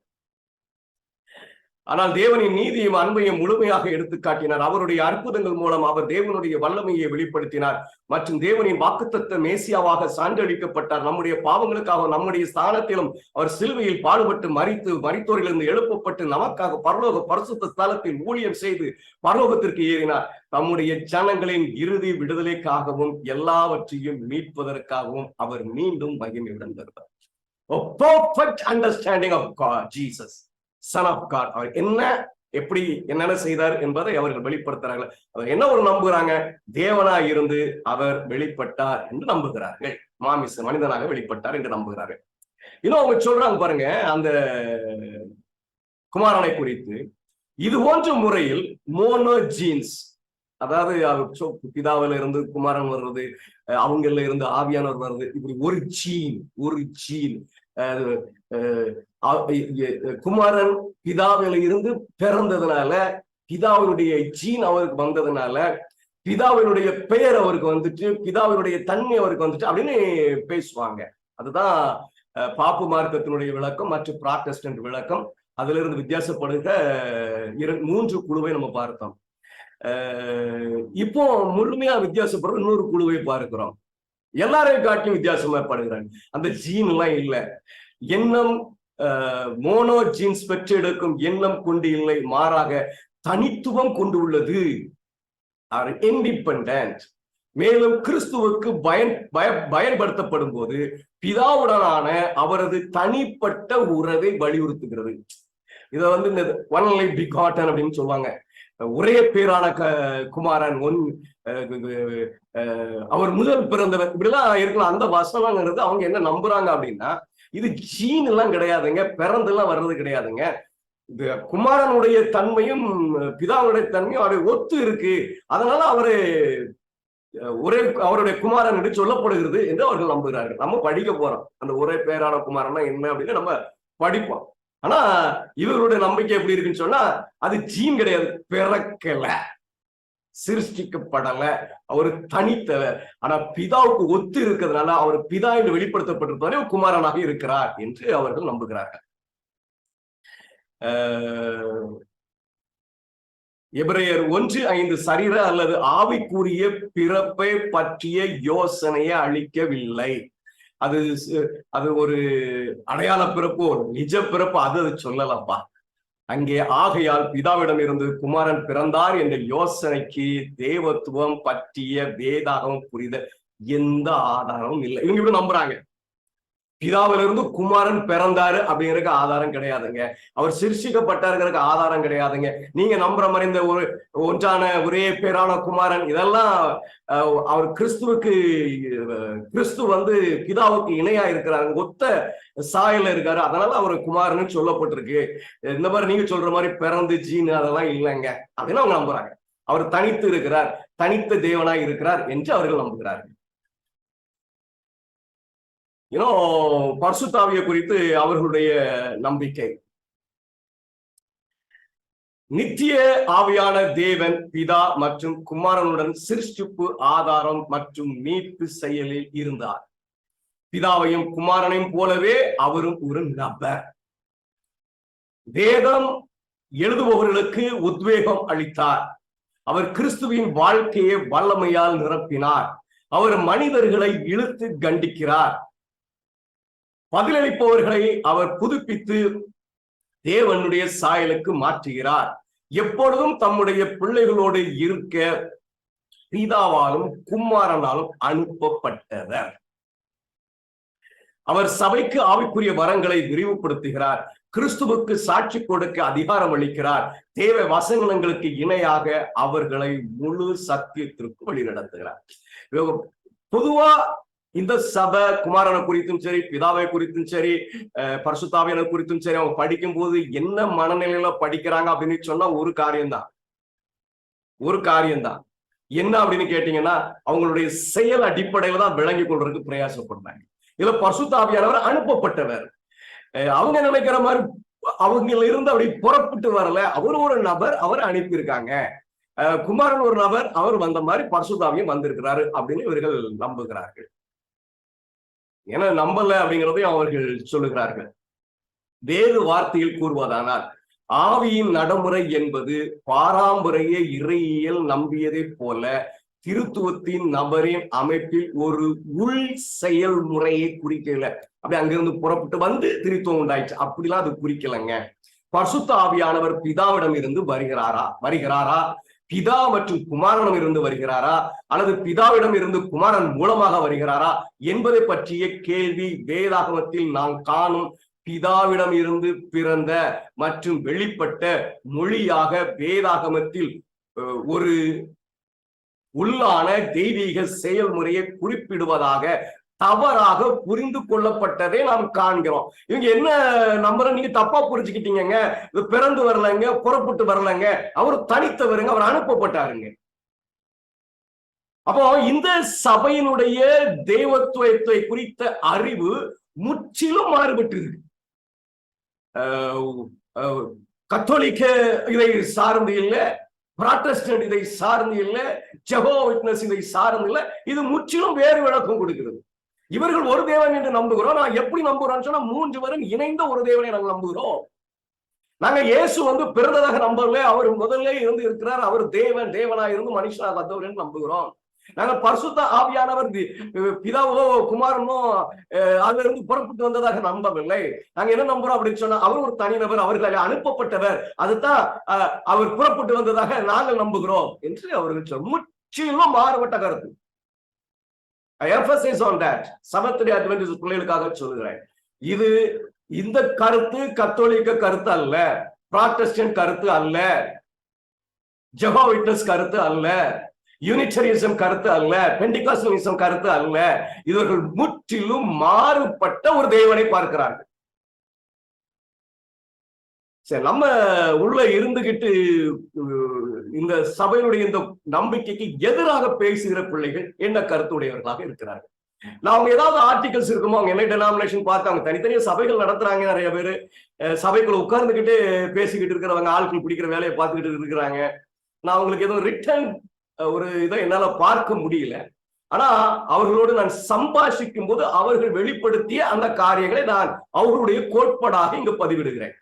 ஆனால் தேவனின் நீதியும் அன்பையும் முழுமையாக எடுத்து காட்டினார். அவருடைய அற்புதங்கள் மூலம் அவர் தேவனுடைய வல்லமையை வெளிப்படுத்தினார். மற்றும் தேவனின் வாக்குத்தத்த மேசியாவாக சான்றளிக்கப்பட்டார். நம்முடைய பாவங்களுக்காக நம்முடைய ஸ்தானத்திலும் அவர் சிலுவையில் பாடுபட்டு மரித்தோரிலிருந்து எழுப்பப்பட்டு நமக்காக பரலோக பரிசுத்த ஸ்தலத்தில் ஊழியம் செய்து பரலோகத்திற்கு ஏறினார். தம்முடைய ஜனங்களின் இறுதி விடுதலைக்காகவும் எல்லாவற்றையும் மீட்பதற்காகவும் அவர் மீண்டும் மகிமையுடன் வருவார். A perfect understanding of God, Jesus, Son of God. அவர் என்னென்ன செய்தார் என்பதை அவர்கள் வெளிப்படுத்துறார்கள். அவர் என்ன ஒரு நம்புகிறாங்க? தேவனாய் இருந்து அவர் வெளிப்பட்டார் என்று நம்புகிறார்கள். மனிதனாக வெளிப்பட்டார் என்று நம்புகிறார்கள். இன்னும் அவங்க சொல்றாங்க பாருங்க, அந்த குமாரனை குறித்து இது போன்ற முறையில் மோனோஜீன்ஸ், அதாவது பிதாவில இருந்து குமாரன் வர்றது, அவங்கள இருந்து ஆவியானவர் வர்றது, இப்படி ஒரு ஜீன் குமாரன் பிதாவில இருந்து பிறந்ததுனால, பிதாவினுடைய ஜீன் அவருக்கு வந்ததுனால, பிதாவினுடைய பெயர் அவருக்கு வந்துட்டு, பிதாவினுடைய தன்மை அவருக்கு வந்துட்டு அப்படின்னு பேசுவாங்க. அதுதான் பாப்பு மார்க்கத்தினுடைய விளக்கம் மற்றும் புராட்டஸ்டன்ட் விளக்கம். அதுல இருந்து வித்தியாசப்படுகிற 3 குழுவை நம்ம பார்த்தோம். இப்போ முழுமையா வித்தியாசப்படுற இன்னொரு குழுவை பார்க்கிறோம். எல்லாரையும் காட்டியும் வித்தியாசமா படுகிறாங்க. அந்த ஜீன் எல்லாம் இல்லை. எண்ணம் மோனோ ஜீன்ஸ் பெற்றெடுக்கும் எண்ணம் கொண்டு இல்லை, மாறாக தனித்துவம் கொண்டு உள்ளது. இண்டிபெண்டன்ட். மேலும் கிறிஸ்துவுக்கு பயன்படுத்தப்படும் போது பிதாவுடனான அவரது தனிப்பட்ட உறவை வலியுறுத்துகிறது. இத இந்த ஒன்லி பிகாட்டன் அப்படின்னு சொல்லுவாங்க. ஒரே பேரான குமாரன், அவர் முதல் பிறந்தவர், இப்படிலாம் இருக்கலாம். அந்த வசனங்கிறது அவங்க என்ன நம்புறாங்க அப்படின்னா, இது ஜீன் எல்லாம் கிடையாதுங்க, பிறந்தெல்லாம் வர்றது கிடையாதுங்க. இந்த குமாரனுடைய தன்மையும் பிதாவுடைய தன்மையும் அவரை ஒத்து இருக்கு, அதனால அவருடைய குமாரன் என்று சொல்லப்படுகிறது என்று அவர்கள் நம்புகிறார்கள். நம்ம படிக்க போறோம் அந்த ஒரே பேரான குமாரன்னா என்ன அப்படின்னு நம்ம படிப்போம். ஆனா இவர்களுடைய நம்பிக்கை எப்படி இருக்குன்னு சொன்னா, அது ஜீன் கிடையாது, பிறக்கல, சிருஷ்டிக்கப்படல, அவரு தனித்தவர். ஆனா பிதாவுக்கு ஒத்து இருக்கிறதுனால அவர் பிதா என்று வெளிப்படுத்தப்பட்டிருப்பதே குமாரனாக இருக்கிறார் என்று அவர்கள் நம்புகிறார்கள். எபிரேயர் 1:5 சரீர அல்லது ஆவிக்குரிய பிறப்பை பற்றிய யோசனையை அளிக்கவில்லை. அது ஒரு அடையாள பிறப்பு, நிஜ பிறப்பு, அது சொல்லலப்பா. அங்கே ஆகையால் பிதாவிடம் இருந்து குமாரன் பிறந்தார் என்ற யோசனைக்கு தேவத்துவம் பற்றிய வேதாகம் புரித எந்த ஆதாரமும் இல்லை. இவங்க இப்படி நம்புறாங்க. பிதாவிலிருந்து குமாரன் பிறந்தாரு அப்படிங்கிறதுக்கு ஆதாரம் கிடையாதுங்க. அவர் சிருஷ்டிக்கப்பட்டாருங்கிறதுக்கு ஆதாரம் கிடையாதுங்க. நீங்க நம்புற மாதிரி இந்த ஒரு ஒன்றான ஒரே பேரான குமாரன் இதெல்லாம் அவர் கிறிஸ்து வந்து பிதாவுக்கு இணையா இருக்கிறாரு, ஒத்த சாயல இருக்காரு, அதனால அவர் குமாரன்னு சொல்லப்பட்டிருக்கு. இந்த மாதிரி நீங்க சொல்ற மாதிரி பிறந்து ஜீன் அதெல்லாம் இல்லைங்க அப்படின்னு அவங்க நம்புறாங்க. அவர் தனித்து இருக்கிறார், தனித்த தேவனாய் இருக்கிறார் என்று அவர்கள் நம்புகிறார்கள். பரிசுத்தாவியை குறித்து அவர்களுடைய நம்பிக்கை, நித்திய ஆவியான தேவன் பிதா மற்றும் குமாரனுடன் சிருஷ்டிப்பு, ஆதாரம் மற்றும் மீட்பு செயலில் இருந்தார். பிதாவையும் குமாரனையும் போலவே அவரும் ஒரு நபர். வேதம் எழுதுபவர்களுக்கு உத்வேகம் அளித்தார். அவர் கிறிஸ்துவின் வாழ்க்கையை வல்லமையால் நிரப்பினார். அவர் மனிதர்களை இழுத்து கண்டிக்கிறார். பதிலளிப்பவர்களை அவர் புதுப்பித்து தேவனுடைய சாயலுக்கு மாற்றுகிறார். எப்பொழுதும் தம்முடைய பிள்ளைகளோடு இருக்க பிதாவாலும் குமாரனாலும் அனுப்பப்பட்டவர். அவர் சபைக்கு ஆவிக்குரிய வரங்களை விரிவுபடுத்துகிறார். கிறிஸ்துவுக்கு சாட்சி கொடுக்க அதிகாரம் அளிக்கிறார். தேவ வசனங்களுக்கு இணையாக அவர்களை முழு சத்தியத்திற்கு வழிநடத்துகிறார். பொதுவா இந்த சபை குமாரனை குறித்தும் சரி, பிதாவை குறித்தும் சரி, பரிசுத்தாவியனை குறித்தும் சரி, அவங்க படிக்கும் போது என்ன மனநிலையில படிக்கிறாங்க அப்படின்னு சொன்னா ஒரு காரியம்தான். என்ன அப்படின்னு கேட்டீங்கன்னா, அவங்களுடைய செயல் அடிப்படையில தான் விளங்கி கொள்றதுக்கு பிரயாசப்படுறாங்க. இதுல பரிசுத்தாவியானவர் அனுப்பப்பட்டவர். அவங்க நினைக்கிற மாதிரி அவங்க இருந்து அப்படி புறப்பட்டு வரல. அவர் ஒரு நபர், அவர் அனுப்பியிருக்காங்க. குமாரன் ஒரு நபர், அவர் வந்த மாதிரி பரிசுத்தாவியம் வந்திருக்கிறாரு அப்படின்னு இவர்கள் நம்புகிறார்கள். ஏன்னா நம்பல அப்படிங்கிறதையும் அவர்கள் சொல்லுகிறார்கள். வேறு வார்த்தையில் கூறுவதானால், ஆவியின் நடைமுறை என்பது பாரம்பரிய இறையியல் நம்பியதை போல திருத்துவத்தின் நபரின் அமைப்பில் ஒரு உள் செயல்முறையை குறிக்கல. அப்படி அங்கிருந்து புறப்பட்டு வந்து திருத்துவம் உண்டாயிடுச்சு அப்படிலாம் அது குறிக்கலங்க. பரிசுத்த ஆவியானவர் பிதாவிடம் இருந்து வருகிறாரா பிதா மற்றும் குமாரனிடம் இருந்து வருகிறாரா, அல்லது பிதாவிடம் இருந்து குமாரன் மூலமாக வருகிறாரா என்பதை பற்றிய கேள்வி வேதாகமத்தில் நாம் காணும் பிதாவிடம் இருந்து பிறந்த மற்றும் வெளிப்பட்ட மொழியாக வேதாகமத்தில் ஒரு உள்ளான தெய்வீக செயல்முறையை குறிப்பிடுவதாக தவறாக புரிந்து கொள்ளப்பட்டதை நாம் காண்கிறோம். இவங்க என்ன நம்புற, நீங்க தப்பா புரிஞ்சுக்கிட்டீங்க, பிறந்து வரலங்க, புறப்பட்டு வரலங்க, அவர் தனித்தவருங்க, அவர் அனுப்பப்பட்டாருங்க. அப்போ இந்த சபையினுடைய தெய்வத்துவத்தை குறித்த அறிவு முற்றிலும் மாறுபட்டு இருக்கு. கத்தோலிக்க இதை சார்ந்து இல்லை, புராட்டஸ்டன்ட் இதை சார்ந்து இல்லை, ஜெகோவா விட்னஸ் இதை சார்ந்து இல்லை. இது முற்றிலும் வேறு விளக்கம் கொடுக்கிறது. இவர்கள் ஒரு தேவன் என்று நம்புகிறோம். நான் எப்படி நம்புகிறோம்னு சொன்னா, 3 பேரும் இணைந்த ஒரு தேவனை நாங்கள் நம்புகிறோம். நாங்க இயேசு வந்து பிறந்ததாக நம்பல, அவர் முதல்ல இருந்து இருக்கிறார், அவர் தேவனா இருந்து மனுஷனாக வந்தவர் என்று நம்புகிறோம். நாங்க பரிசுத்த ஆவியானவர் பிதாவோ குமாரனோ அதுல இருந்து புறப்பட்டு வந்ததாக நம்பவில்லை. நாங்க என்ன நம்புறோம் அப்படின்னு சொன்னா, அவர் ஒரு தனிநபர், அவர்கள் அனுப்பப்பட்டவர், அதுதான் அவர் புறப்பட்டு வந்ததாக நாங்கள் நம்புகிறோம் என்று அவர்கள் முற்றிலும் மாறுபட்ட கருத்து. சபத்துடைய அட்வென்டிஸ்ட் பிள்ளைகளுக்காக சொல்லுகிறேன். இது இந்த கருத்து கத்தோலிக்க கருத்து அல்ல, புராட்டஸ்டன்ட் கருத்து அல்ல, ஜெகோவா விட்னஸ் கருத்து அல்ல, யூனிட்டரிசம் கருத்து அல்ல, பெண்டிகாஸ்டலிசம் கருத்து அல்ல. இவர்கள் முற்றிலும் மாறுபட்ட ஒரு தேவனை பார்க்கிறார்கள். சரி, நம்ம உள்ள இருந்துகிட்டு இந்த சபையினுடைய இந்த நம்பிக்கைக்கு எதிராக பேசுகிற பிள்ளைகள் என்ன கருத்துடையவர்களாக இருக்கிறார்கள். நான் அவங்க ஏதாவது ஆர்டிகல்ஸ் இருக்குமோ, அவங்க என்ன டெனாமினேஷன் பார்த்து அவங்க தனித்தனியா சபைகள் நடத்துறாங்க. நிறைய பேர் சபைக்குள்ள உட்கார்ந்துகிட்டு பேசிக்கிட்டு இருக்கிறவங்க, ஆட்கள் பிடிக்கிற வேலையை பார்த்துக்கிட்டு இருக்கிறாங்க. நான் அவங்களுக்கு ஏதோ ரிட்டர்ன் ஒரு இதை என்னால பார்க்க முடியல. ஆனா அவர்களோடு நான் சம்பாஷிக்கும் போது அவர்கள் வெளிப்படுத்திய அந்த காரியங்களை நான் அவர்களுடைய கோட்பாடாக இங்கு பதிவிடுகிறேன்.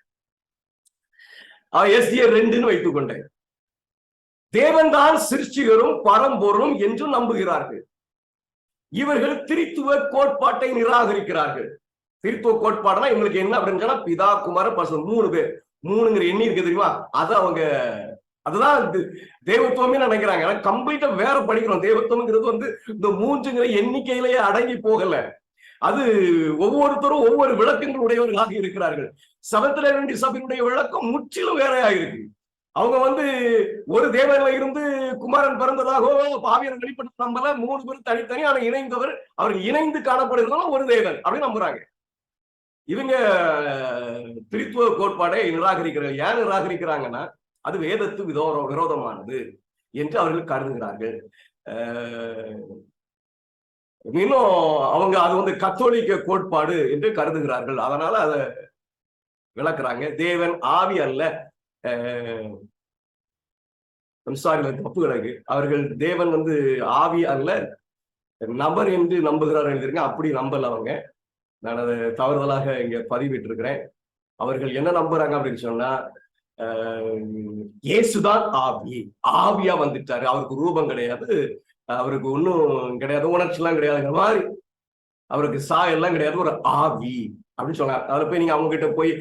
எஸ்டிஆர் 2 வைத்துக் கொண்டேன். தேவன்தான் சிருஷ்டிகரும் பரம்பொருளும் என்று நம்புகிறார்கள். இவர்கள் திரித்துவ கோட்பாட்டை நிராகரிக்கிறார்கள். திரித்துவ கோட்பாடுனா இவங்களுக்கு என்ன அப்படின்னு சொன்னா, பிதா குமார பரிசுத்தம் 3 பேர், 3ங்கிற எண்ணி இருக்கு தெரியுமா, அதை அவங்க அதுதான் தேவத்துவமே நினைக்கிறாங்க. கம்ப்ளீட்டா வேற படிக்கிறோம். தேவத்துவம்ங்கிறது வந்து இந்த 3ங்கிற எண்ணிக்கையிலேயே அடங்கி போகல. அது ஒவ்வொருத்தரும் ஒவ்வொரு விளக்கங்கள் உடையவர்களாக இருக்கிறார்கள். செவன்த் டே அட்வென்டிஸ்ட் சபையினுடைய விளக்கம் முற்றிலும் வேறையா இருக்கு. அவங்க ஒரு தேவன்ல இருந்து குமாரன் பிறந்ததாகவோ ஆவியானவர் வெளிப்பட்டு நம்பல. 3 பேர் தனித்தனி ஆனா இணைந்தவர், அவர்கள் இணைந்து காணப்படுகிறதால ஒரு தேவன் அப்படின்னு நம்புறாங்க. இவங்க திரித்துவ கோட்பாடை நிராகரிக்கிறார்கள். ஏன் நிராகரிக்கிறாங்கன்னா அது வேதத்து விரோதமானது என்று அவர்கள் கருதுகிறார்கள். இன்னும் அவங்க அது கத்தோலிக்க கோட்பாடு என்று கருதுகிறார்கள். அதனால அதை விளக்குறாங்க. தேவன் ஆவி அல்ல, தப்பு கிடக்கு. அவர்கள் தேவன் ஆவி அல்ல நபர் என்று நம்புகிறார்கள். அப்படி நம்பல அவங்க. நான் அதை தவறுதலாக இங்க பதிவிட்டு இருக்கிறேன். அவர்கள் என்ன நம்புறாங்க அப்படின்னு சொன்னா, இயேசுதான் ஆவி, ஆவியா வந்துட்டாரு, அவருக்கு ரூபம் கிடையாது, அவருக்கு ஒன்றும் கிடையாது, உணர்ச்சி எல்லாம் கிடையாதுங்கிற மாதிரி, அவருக்கு சாயெல்லாம் கிடையாது, ஒரு ஆவி அப்படின்னு சொன்னாங்க. அதுல போய் நீங்க அவங்க கிட்ட போய்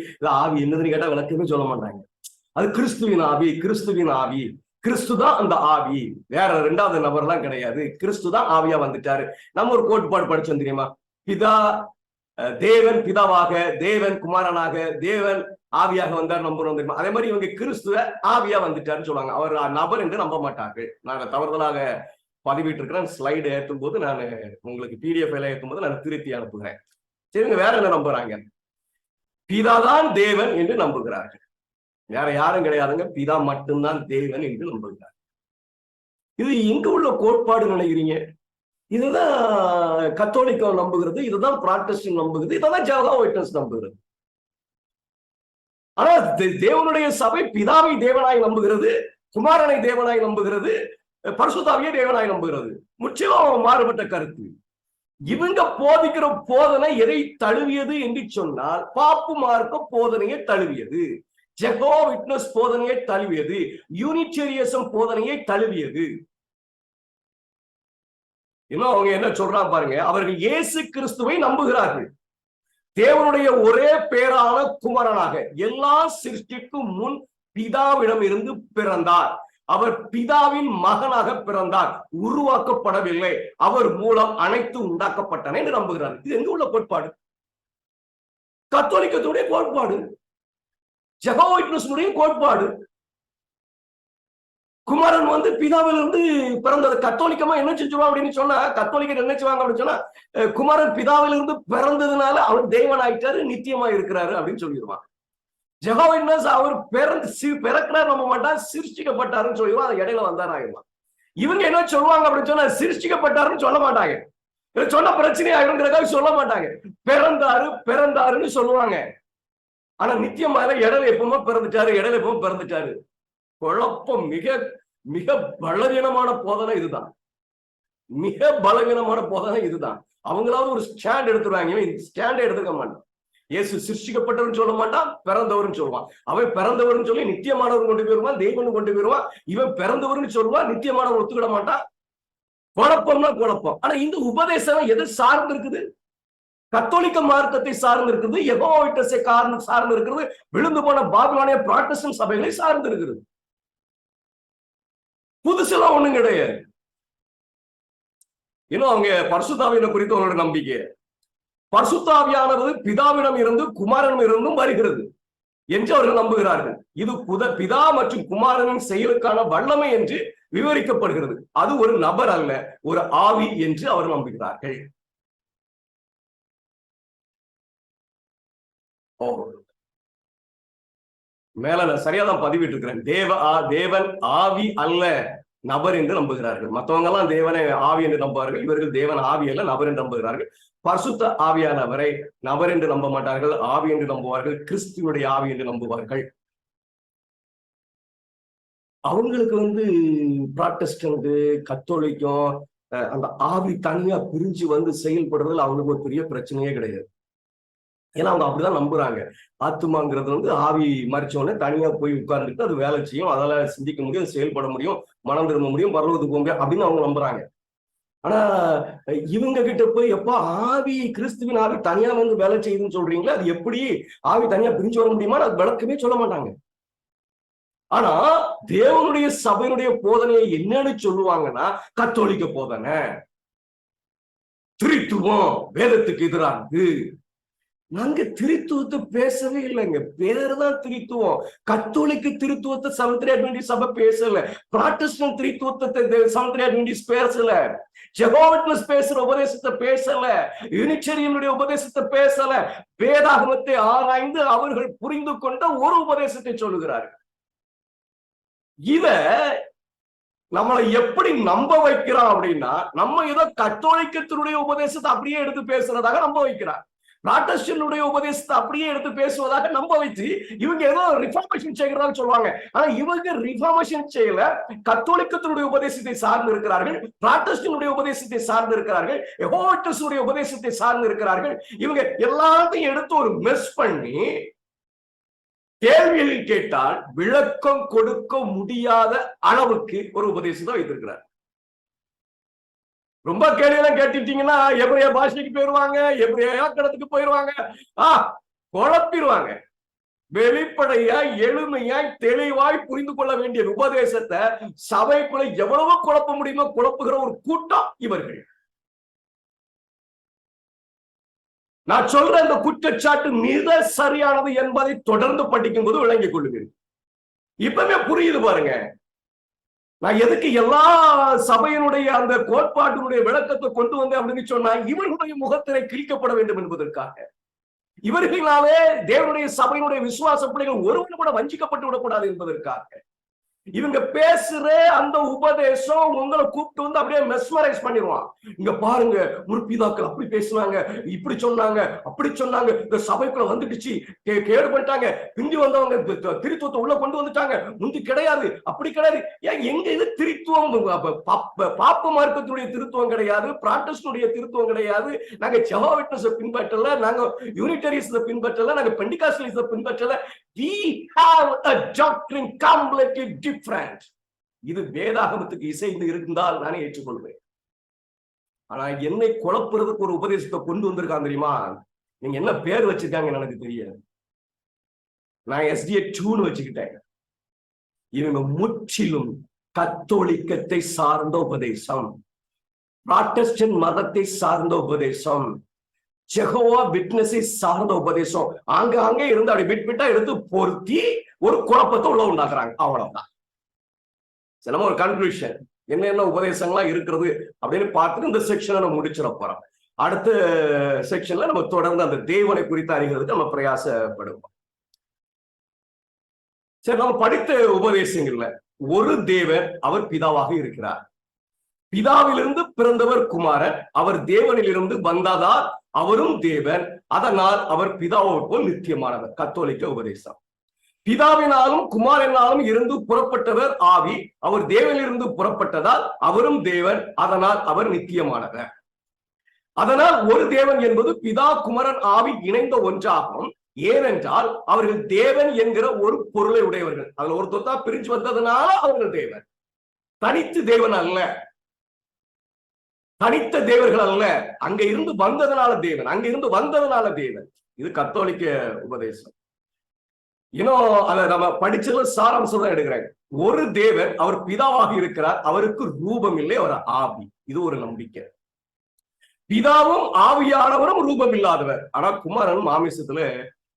ஆவி என்னதுன்னு கேட்டா விளக்கமே சொல்ல மாட்டாங்க. அது கிறிஸ்துவின் ஆவி, கிறிஸ்துவின் ஆவி, கிறிஸ்து தான் அந்த ஆவி, வேற 2வது நபர்லாம் கிடையாது, கிறிஸ்து தான் ஆவியா வந்துட்டாரு. நம்ம ஒரு கோட்பாடு படிச்சோம் தெரியுமா, பிதா தேவன் பிதாவாக, தேவன் குமாரனாக, தேவன் ஆவியாக வந்தார் நம்புறோம் தெரியுமா. அதே மாதிரி இவங்க கிறிஸ்துவ ஆவியா வந்துட்டாருன்னு சொல்லுவாங்க. அவர் நபர் என்று நம்ப மாட்டார்கள். நான் தவறுதலாக பதிவிட்டு இருக்கிறேன். ஸ்லைடு ஏற்றும் போது நான் உங்களுக்கு PDF ஏற்றும் போது நான் திருத்தி அனுப்புகிறேன். சரிங்க, வேற என்ன நம்புறாங்க? பிதாதான் தேவன் என்று நம்புகிறார்கள். வேற யாரும் கிடையாதுங்க, பிதா மட்டும்தான் தேவன் என்று நம்புகிறார். இது எங்க உள்ள கோட்பாடு நினைக்கிறீங்க? இதுதான் கத்தோலிக்கம் நம்புகிறது, இதுதான் புராட்டஸ்டன்ட் நம்புகிறது, இதான் ஜெகோவா விட்னஸ் நம்புகிறது. ஆனா தேவனுடைய சபை பிதாவை தேவனாய் நம்புகிறது, குமாரனை தேவனாய் நம்புகிறது, பரிசுத்தாவியை தேவனாய் நம்புகிறது. முற்றிலும் மாறுபட்ட கருத்து. இவங்க போதிக்கிற போதனை எதை தழுவியது என்று சொன்னால், பாப்பு மார்க்க போதனையை தழுவியது, ஜெகோவா விட்னஸ் போதனையை தழுவியது, யூனிட்டேரியசம் போதனையை தழுவியது. இன்னும் அவங்க என்ன சொல்றாங்க பாருங்க, அவர்கள் இயேசு கிறிஸ்துவை நம்புகிறார்கள், தேவனுடைய ஒரே பேரான குமாரனாக எல்லா சிருஷ்டிக்கும் முன் பிதாவிடம் இருந்து பிறந்தார், அவர் பிதாவின் மகனாக பிறந்தார், உருவாக்கப்படவில்லை, அவர் மூலம் அனைத்து உண்டாக்கப்பட்டன என்று நம்புகிறார். இது எங்க உள்ள கோட்பாடு? கத்தோலிக்கத்துடைய கோட்பாடு, ஜெகோவா விட்னஸுடைய கோட்பாடு. குமாரன் பிதாவிலிருந்து பிறந்தது. கத்தோலிக்கமா என்ன செஞ்சுவாங்க அப்படின்னு சொன்னா, கத்தோலிக்கர் என்ன செய்வாங்க அப்படின்னு சொன்னா, குமாரன் பிதாவிலிருந்து பிறந்ததுனால அவர் தேவன் ஆயிட்டாரு, நித்தியமா இருக்கிறாரு அப்படின்னு சொல்லிடுவாங்க. ஜெகோவா விட்னஸ் அவர் பிறக்கிறார் நம்ப மாட்டார், சிருஷ்டிக்கப்பட்டாருன்னு சொல்லிடுவான், அது இடையில வந்தார் ஆயிடுவான். இவங்க என்ன சொல்லுவாங்க அப்படின்னு சொன்னா, சிருஷ்டிக்கப்பட்டாருன்னு சொல்ல மாட்டாங்க, சொன்ன பிரச்சனை ஆயிருங்கிறதுக்காக சொல்ல மாட்டாங்க, பிறந்தாருன்னு சொல்லுவாங்க. ஆனா நித்தியமாக இடையில எப்பவுமே பிறந்துட்டாரு, இடையில எப்பவும் பிறந்துட்டாரு. குழப்பம். மிக மிக பலவீனமான போதனை இதுதான், மிக பலவீனமான போதனை இதுதான். அவங்களாவது ஒரு ஸ்டாண்ட் எடுத்துருவாங்க, ஸ்டாண்ட் எடுத்துக்க மாட்டான். இயேசு சிருஷ்டிக்கப்பட்டவர்னு சொல்ல மாட்டான், பிறந்தவர்னு சொல்லுவான். அவன் பிறந்தவர்னு சொல்லி நித்தியமானவர் கொண்டு போயிருவான், தெய்வம் கொண்டு போயிருவான். இவன் பிறந்தவர்னு சொல்லுவான், நித்தியமானவர் ஒத்துக்கிட மாட்டான். குழப்பம்னா குழப்பம். ஆனா இந்த உபதேசம் எது சார்ந்து இருக்குது? கத்தோலிக்க மார்க்கத்தை சார்ந்து இருக்குது, யெகோவா விட்னஸை சார்ந்து இருக்கிறது, விழுந்து போன பாபிலோனிய புராட்டஸ்டன்ட் சபைகளை சார்ந்து இருக்கிறது. புதுசெல்லாம் ஒண்ணும் கிடையாது. இன்னும் அவங்க பரிசுத்தாவியை குறித்து அவங்களோட நம்பிக்கை, பரிசுத்தாவியானது பிதாவிடம் இருந்து குமாரனிடம் இருந்தும் வருகிறது என்று அவர்கள் நம்புகிறார்கள். இது பிதா மற்றும் குமாரனின் செயலுக்கான வல்லமை என்று விவரிக்கப்படுகிறது. அது ஒரு நபர் அல்ல, ஒரு ஆவி என்று அவர் நம்புகிறார்கள். மேல நான் சரியாதான் பதிவிட்டு இருக்கிறேன். தேவன் ஆவி அல்ல, நபர் என்று நம்புகிறார்கள். மற்றவங்க எல்லாம் தேவனை ஆவி என்று நம்புவார்கள், இவர்கள் தேவன் ஆவி அல்ல, நபர் என்று நம்புகிறார்கள். பரிசுத்த ஆவியானவரை நபர் என்று நம்ப மாட்டார்கள், ஆவி என்று நம்புவார்கள், கிறிஸ்துவனுடைய ஆவி என்று நம்புவார்கள். அவங்களுக்கு புராட்டஸ்டன்ட் கத்தோலிக்கம் அந்த ஆவி தனியா பிரிஞ்சு செயல்படுறதுல அவங்களுக்கு ஒரு பெரிய பிரச்சனையே கிடையாது. ஏன்னா அவங்க அப்படிதான் நம்புறாங்க. ஆத்துமாங்கிறது ஆவி மறிச்சோடனே தனியா போய் உட்கார்ந்துட்டு அது வேலை செய்யும், அதால சிந்திக்க முடியும், செயல்பட முடியும், மனம் திரும்ப முடியும், பரலோகத்துக்கு போக முடியும் அப்படின்னு அவங்க நம்புறாங்க. ஆனா இவங்க கிட்ட போய் எப்ப ஆவி, கிறிஸ்துவின் ஆவி தனியா வேலை செய்யுதுன்னு சொல்றீங்களா, அது எப்படி ஆவி தனியா பிரிஞ்சு வர முடியுமா? அது விளக்கமே சொல்ல மாட்டாங்க. ஆனா தேவனுடைய சபையினுடைய போதனையை என்னன்னு சொல்லுவாங்கன்னா, கத்தோலிக்க போதனை, திரித்துவம் வேதத்துக்கு எதிரானது. நாங்க திருத்துவத்தை பேசவே இல்லைங்க, பேருதான் திருத்துவம். கத்தோலிக்க திருத்துவத்தை செவன்த் டே அட்வென்டிஸ்ட் சபை பேசல, புராட்டஸ்டன்ட் திருத்துவத்தை செவன்த் டே அட்வென்டிஸ்ட் பேசல, ஜெகோவா விட்னஸ் பேசுற உபதேசத்தை பேசல, யூனிட்டரியனுடைய உபதேசத்தை பேசல. வேதாகமத்தை ஆராய்ந்து அவர்கள் புரிந்து கொண்ட ஒரு உபதேசத்தை சொல்லுகிறார்கள். இத நம்மளை எப்படி நம்ப வைக்கிறான் அப்படின்னா, நம்ம ஏதோ கத்தோலிக்கத்தினுடைய உபதேசத்தை அப்படியே எடுத்து பேசுறதாக நம்ப வைக்கிறார், புராட்டஸ்டன்டுடைய உபதேசத்தை அப்படியே எடுத்து பேசுவதாக நம்ப வச்சு இவங்க ஏதோ ரிஃபார்மேஷன் செய்கிறதா சொல்லுவாங்க. ஆனா இவங்க ரிஃபார்மேஷன் செய்யல, கத்தோலிக்கத்தினுடைய உபதேசத்தை சார்ந்து இருக்கிறார்கள், புராட்டஸ்டன்டுடைய உபதேசத்தை சார்ந்து இருக்கிறார்கள், யெகோவா விட்னஸுடைய உபதேசத்தை சார்ந்து இருக்கிறார்கள். இவங்க எல்லாத்தையும் எடுத்து ஒரு மெஸ் பண்ணி கேள்வியில் கேட்டால் விளக்கம் கொடுக்க முடியாத அளவுக்கு ஒரு உபதேசத்தை வைத்திருக்கிறார். ரொம்ப கேள்வியெல்லாம் கேட்டுட்டீங்கன்னா எபிரேய பாஷைக்கு போயிருவாங்க, எபிரேய இலக்கணத்துக்கு போயிருவாங்க, குழப்பிடுவாங்க. வெளிப்படையாய் எளிமையாய் தெளிவாய் புரிந்து கொள்ள வேண்டிய உபதேசத்தை சபைக்குள்ள எவ்வளவு குழப்ப முடியுமோ குழப்புகிற ஒரு கூட்டம் இவர்கள். நான் சொல்ற இந்த குற்றச்சாட்டு மிக சரியானது என்பதை தொடர்ந்து படிக்கும் போது விளங்கிக் கொள்ளுங்கள். இப்பவே புரியுது பாருங்க, நான் எதுக்கு எல்லா சபையினுடைய அந்த கோட்பாட்டினுடைய விளக்கத்தை கொண்டு வந்தேன் அப்படின்னு சொன்னா, இவர்களுடைய முகத்திரை கிழிக்கப்பட வேண்டும் என்பதற்காக. இவர்களாலே தேவனுடைய சபையினுடைய விசுவாச பிள்ளைகள் ஒருவன் கூட வஞ்சிக்கப்பட்டு விடக்கூடாது என்பதற்காக. இவங்க பேசுற அந்த உபதேசம் உங்களை கூப்பிட்டு வந்து அப்படியே மெஸ்மரைஸ் பண்ணிடுவான். இங்க பாருங்க, முற்பிதாக்கள் அப்படி பேசுனாங்க, இப்படி சொன்னாங்க, அப்படி சொன்னாங்க, இந்த சபைக்குள்ள வந்துடுச்சு, கேடு பண்ணிட்டாங்க, பிந்தி வந்தவங்க திருத்துவத்தை உள்ள கொண்டு வந்துட்டாங்க, முந்தி கிடையாது, அப்படி கிடையாது. ஏன் எங்க இது திருத்துவம்? பாப்ப மார்க்கத்துடைய திருத்துவம் கிடையாது, புராட்டஸ்டன்டுடைய திருத்துவம் கிடையாது, நாங்க ஜெகோவா விட்னஸ் பின்பற்றல, நாங்க யூனிட்டரிஸ் பின்பற்றல, நாங்க பெண்டிகாஸ்டலிஸ் பின்பற்றல. We have a doctrine completely different. இது வேதாகமத்துக்கு இசைந்து இருந்தால் நானே ஏற்றுக்கொள்வேன். ஆனா என்னை குழப்புறதுக்கு ஒரு உபதேசத்தை கொண்டு வந்திருக்காங்க தெரியுமா? நீங்க என்ன பேர் வச்சிருக்காங்க எனக்கு தெரியாது, நான் SDA 2 வச்சுக்கிட்டேன். இவங்க முற்றிலும் கத்தோலிக்கத்தை சார்ந்த உபதேசம், புராட்டஸ்டன்ட் மதத்தை சார்ந்த உபதேசம், ஜெகோவா விட்னஸை சார்ந்த உபதேசம் ஆங்காங்கே இருந்து அப்படி விட்விட்டா எடுத்து பொருத்தி ஒரு குழப்பத்தை உள்ள உண்டாக்குறாங்க. அவ்வளவுதான். சில ஒரு கன்க்ளூஷன் என்னென்ன உபதேசங்கள்லாம் இருக்கிறது அப்படின்னு பார்த்துட்டு இந்த செக்ஷனை நம்ம முடிச்சிட போறோம். அடுத்த செக்ஷன்ல நம்ம தொடர்ந்து அந்த தேவனை குறித்து அறிகிறதுக்கு நம்ம பிரயாசப்படுவோம். சரி, நம்ம படித்த உபதேசங்கள்ல ஒரு தேவன், அவர் பிதாவாக இருக்கிறார், பிதாவிலிருந்து பிறந்தவர் குமாரன், அவர் தேவனிலிருந்து வந்ததால் அவரும் தேவன், அதனால் அவர் பிதாவை போல் நித்தியமானவர். கத்தோலிக்க உபதேசம். பிதாவினாலும் குமாரனாலும் இருந்து புறப்பட்டவர் ஆவி, அவர் தேவனிலிருந்து புறப்பட்டதால் அவரும் தேவன், அதனால் அவர் நித்தியமானவர். அதனால் ஒரு தேவன் என்பது பிதா குமரன் ஆவி இணைந்த ஒன்றாகும். ஏனென்றால் அவர்கள் தேவன் என்கிற ஒரு பொருளை உடையவர்கள். அதுல ஒரு தொத்தா பிரிஞ்சு வந்ததுனால அவர்கள் தேவன், தனித்து தேவன் அல்ல, தனித்த தேவர்கள் அல்ல, அங்க இருந்து வந்ததுனால தேவன், அங்க இருந்து வந்ததுனால தேவன். இது கத்தோலிக்க உபதேசம். இன்னும் அதை நம்ம படிச்சதுல சாராம்சம் தான் எடுக்கிறேன். ஒரு தேவன், அவர் பிதாவாக இருக்கிறார், அவருக்கு ரூபம் இல்லை, அவர் ஆவி. இது ஒரு நம்பிக்கை. பிதாவும் ஆவியானவரும் ரூபம் இல்லாதவர், ஆனா குமாரன் மாமிசத்துல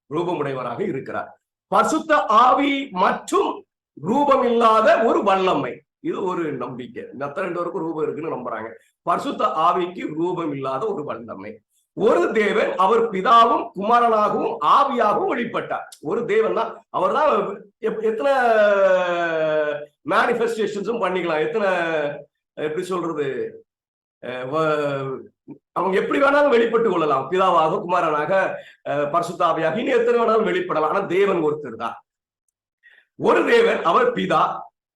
ரூபமுடையவராக இருக்கிறார். பரிசுத்த ஆவி மற்றும் ரூபம் இல்லாத ஒரு வல்லமை, இது ஒரு நம்பிக்கை. மற்ற 2 பேருக்கும் ரூபம் இருக்குன்னு நம்புறாங்க. பரிசுத்த ஆவிக்கு ரூபம் இல்லாத ஒரு வல்லமை. ஒரு தேவன், அவர் பிதாவும் குமாரனாகவும் ஆவியாகவும் வெளிப்பட்டார். ஒரு தேவன் தான், அவர் தான். எத்தனை மேனிஃபெஸ்டேஷன்ஸும் பண்ணிக்கலாம், எத்தனை எப்படி சொல்றது, அவங்க எப்படி வேணாலும் வெளிப்பட்டு கொள்ளலாம், பிதாவாக குமாரனாக பரிசுத்த ஆவியாக, இனி எத்தனை வேணாலும் வெளிப்படலாம். ஆனா தேவன் ஒருத்தர் தான். ஒரு தேவன், அவர் பிதா,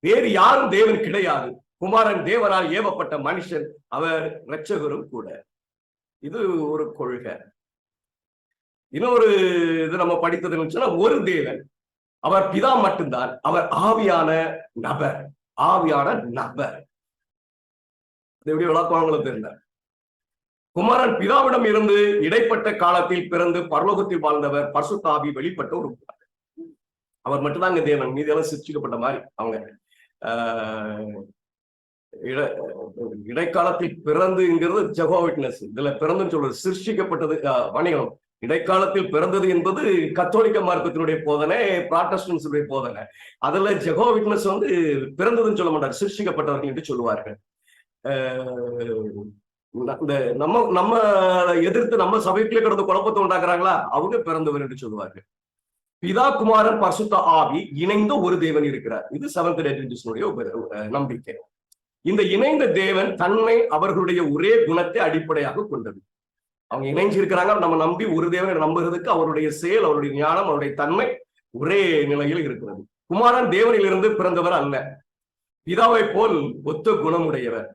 வேறு யாரும் தேவன் கிடையாது. குமாரன் தேவனால் ஏவப்பட்ட மனுஷன், அவர் இரட்சகரும் கூட. இது ஒரு கொள்கை. இன்னொரு இது நம்ம படித்தது, ஒரு தேவன், அவர் பிதா மட்டும்தான், அவர் ஆவியான நபர், ஆவியான நபர். எப்படி விளக்குவாங்களும் தெரியல. குமாரன் பிதாவிடம் இருந்து இடைப்பட்ட காலத்தில் பிறந்து பரலோகத்தில் வாழ்ந்தவர், பரிசுத்த ஆவி வெளிப்பட்ட ஒரு அவர் மட்டும்தான் தேவன், மீதெல்லாம் சிருஷ்டிக்கப்பட்ட மாதிரி அவங்க இடைக்காலத்தில் பிறந்துங்கிறது ஜெகோவா விட்னஸ். இதுல பிறந்துன்னு சொல்றது சிருஷ்டிக்கப்பட்டது வணிகம். இடைக்காலத்தில் பிறந்தது என்பது கத்தோலிக்க மார்க்கத்தினுடைய போதனை, புராட்டஸ்டன்ஸுடைய போதனை. அதுல ஜெகோவா விட்னஸ் வந்து பிறந்ததுன்னு சொல்ல மாட்டார், சிருஷ்டிக்கப்பட்டவர்கள் என்று சொல்லுவார்கள். இந்த நம்ம எதிர்த்து நம்ம சபைக்குள்ளே கிடந்து குழப்பத்தை உண்டாக்குறாங்களா, அவங்க பிறந்தவர் என்று சொல்லுவார்கள். பிதா குமாரன் பரிசுத்த ஆவி இணைந்த ஒரு தேவன் இருக்கிறார். இது செவன்த் டே அட்வென்டிஸ்டுடைய நம்பிக்கை. இந்த இணைந்த தேவன் தன்மை அவர்களுடைய ஒரே குணத்தை அடிப்படையாக கொண்டது. அவங்க இணைஞ்சிருக்கிறாங்க, நம்ம நம்பி ஒரு தேவனை நம்புறதுக்கு அவருடைய செயல், அவருடைய ஞானம், அவருடைய தன்மை ஒரே நிலையில் இருக்கிறது. குமாரன் தேவனிலிருந்து பிறந்தவர் அல்ல, பிதாவை போல் ஒத்த குணமுடையவர்.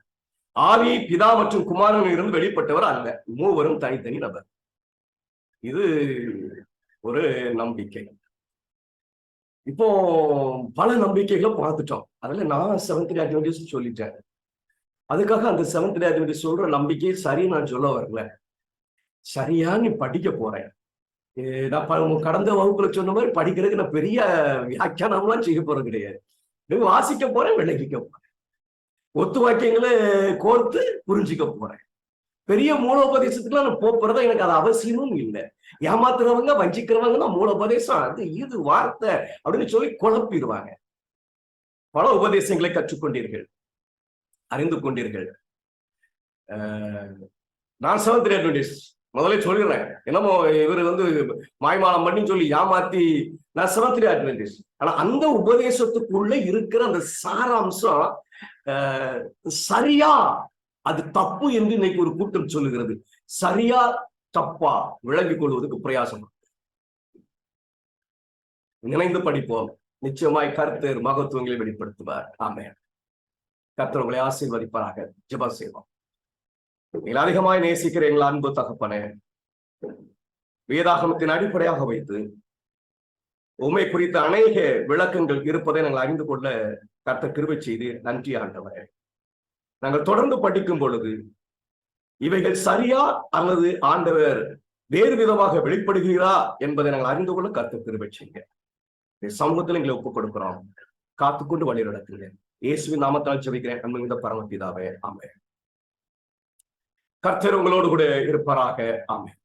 ஆவி பிதா மற்றும் குமாரனில் இருந்து வெளிப்பட்டவர் அல்ல, மூவரும் தனித்தனி நபர். இது ஒரு நம்பிக்கை. இப்போ பல நம்பிக்கைகளை பார்த்துட்டோம். அதுல நான் செவன்த் டே அட்வென்டிஸ்ட் சொல்லிட்டேன். அதுக்காக அந்த செவன்த் டே அட்வென்டிஸ்ட் சொல்ற நம்பிக்கையை சரி நான் சொல்ல வரல, சரியா நீ படிக்க போறேன். நான் கடந்த வகுப்புல சொன்ன மாதிரி படிக்கிறதுக்கு நான் பெரிய வியாக்கியானம்லாம் செய்ய போறது கிடையாது. வாசிக்க போறேன், விளக்கிக்க போறேன், ஒத்து வாக்கியங்களை கோர்த்து புரிஞ்சுக்க போறேன். பெரிய மூலோபதேசத்துக்குலாம் நான் போறதா எனக்கு அது அவசியமும் இல்லை. ஏமாத்துறவங்க வஞ்சிக்கிறவங்க தான் மூலோபதேசம், அது இது வார்த்தை அப்படின்னு சொல்லி குழப்பிடுவாங்க. பல உபதேசங்களை கற்றுக்கொண்டீர்கள், அறிந்து கொண்டீர்கள். நான் செவன்த் டே அட்வென்டிஸ்ட் முதல்ல சொல்லிடுறேன். என்னமோ இவர் வந்து மாய்மாலம் பண்ணி சொல்லி ஏமாத்தி, நான் செவன்த் டே அட்வென்டிஸ்ட். ஆனா அந்த உபதேசத்துக்குள்ள இருக்கிற அந்த சாராம்சம் சரியா அது தப்பு என்று இன்னைக்கு ஒரு கூட்டம் சொல்லுகிறது. சரியா தப்பா விளங்கிக் கொள்வதற்கு பிரயாசம். நினைந்து படிப்போம், நிச்சயமாய் கர்த்தர் மகத்துவங்களை வெளிப்படுத்துவார். ஆமென். கர்த்தர் உங்களை ஆசீர்வதிப்பாராக. ஜெபம் செய்வோம். அதிகமாய் நேசிக்கிற எங்கள் அன்பு தகப்பனே, வேதாகமத்தின் அடிப்படையாக வைத்து உம்மை குறித்த அநேக விளக்கங்கள் இருப்பதை நாங்கள் அறிந்து கொள்ள கர்த்தர் கிருபை செய்து நன்றி ஆண்டவரே. நாங்கள் தொடர்ந்து படிக்கும் பொழுது இவைகள் சரியா அல்லது ஆண்டவர் வேறு விதமாக வெளிப்படுகிறா என்பதை நாங்கள் அறிந்து கொள்ள கர்த்தர் கிருபை செய்யுங்க. சமூகத்தில் எங்களை ஒப்புக் கொடுக்கிறோம், காத்துக்கொண்டு வழி நடத்துங்க. இயேசுவின் நாமத்தால் ஜெபிக்கிறேன் அன்பு மிகுந்த பரமபிதாவே. ஆமென். கர்த்தர் உங்களோடு கூட இருப்பாராக. ஆமென்.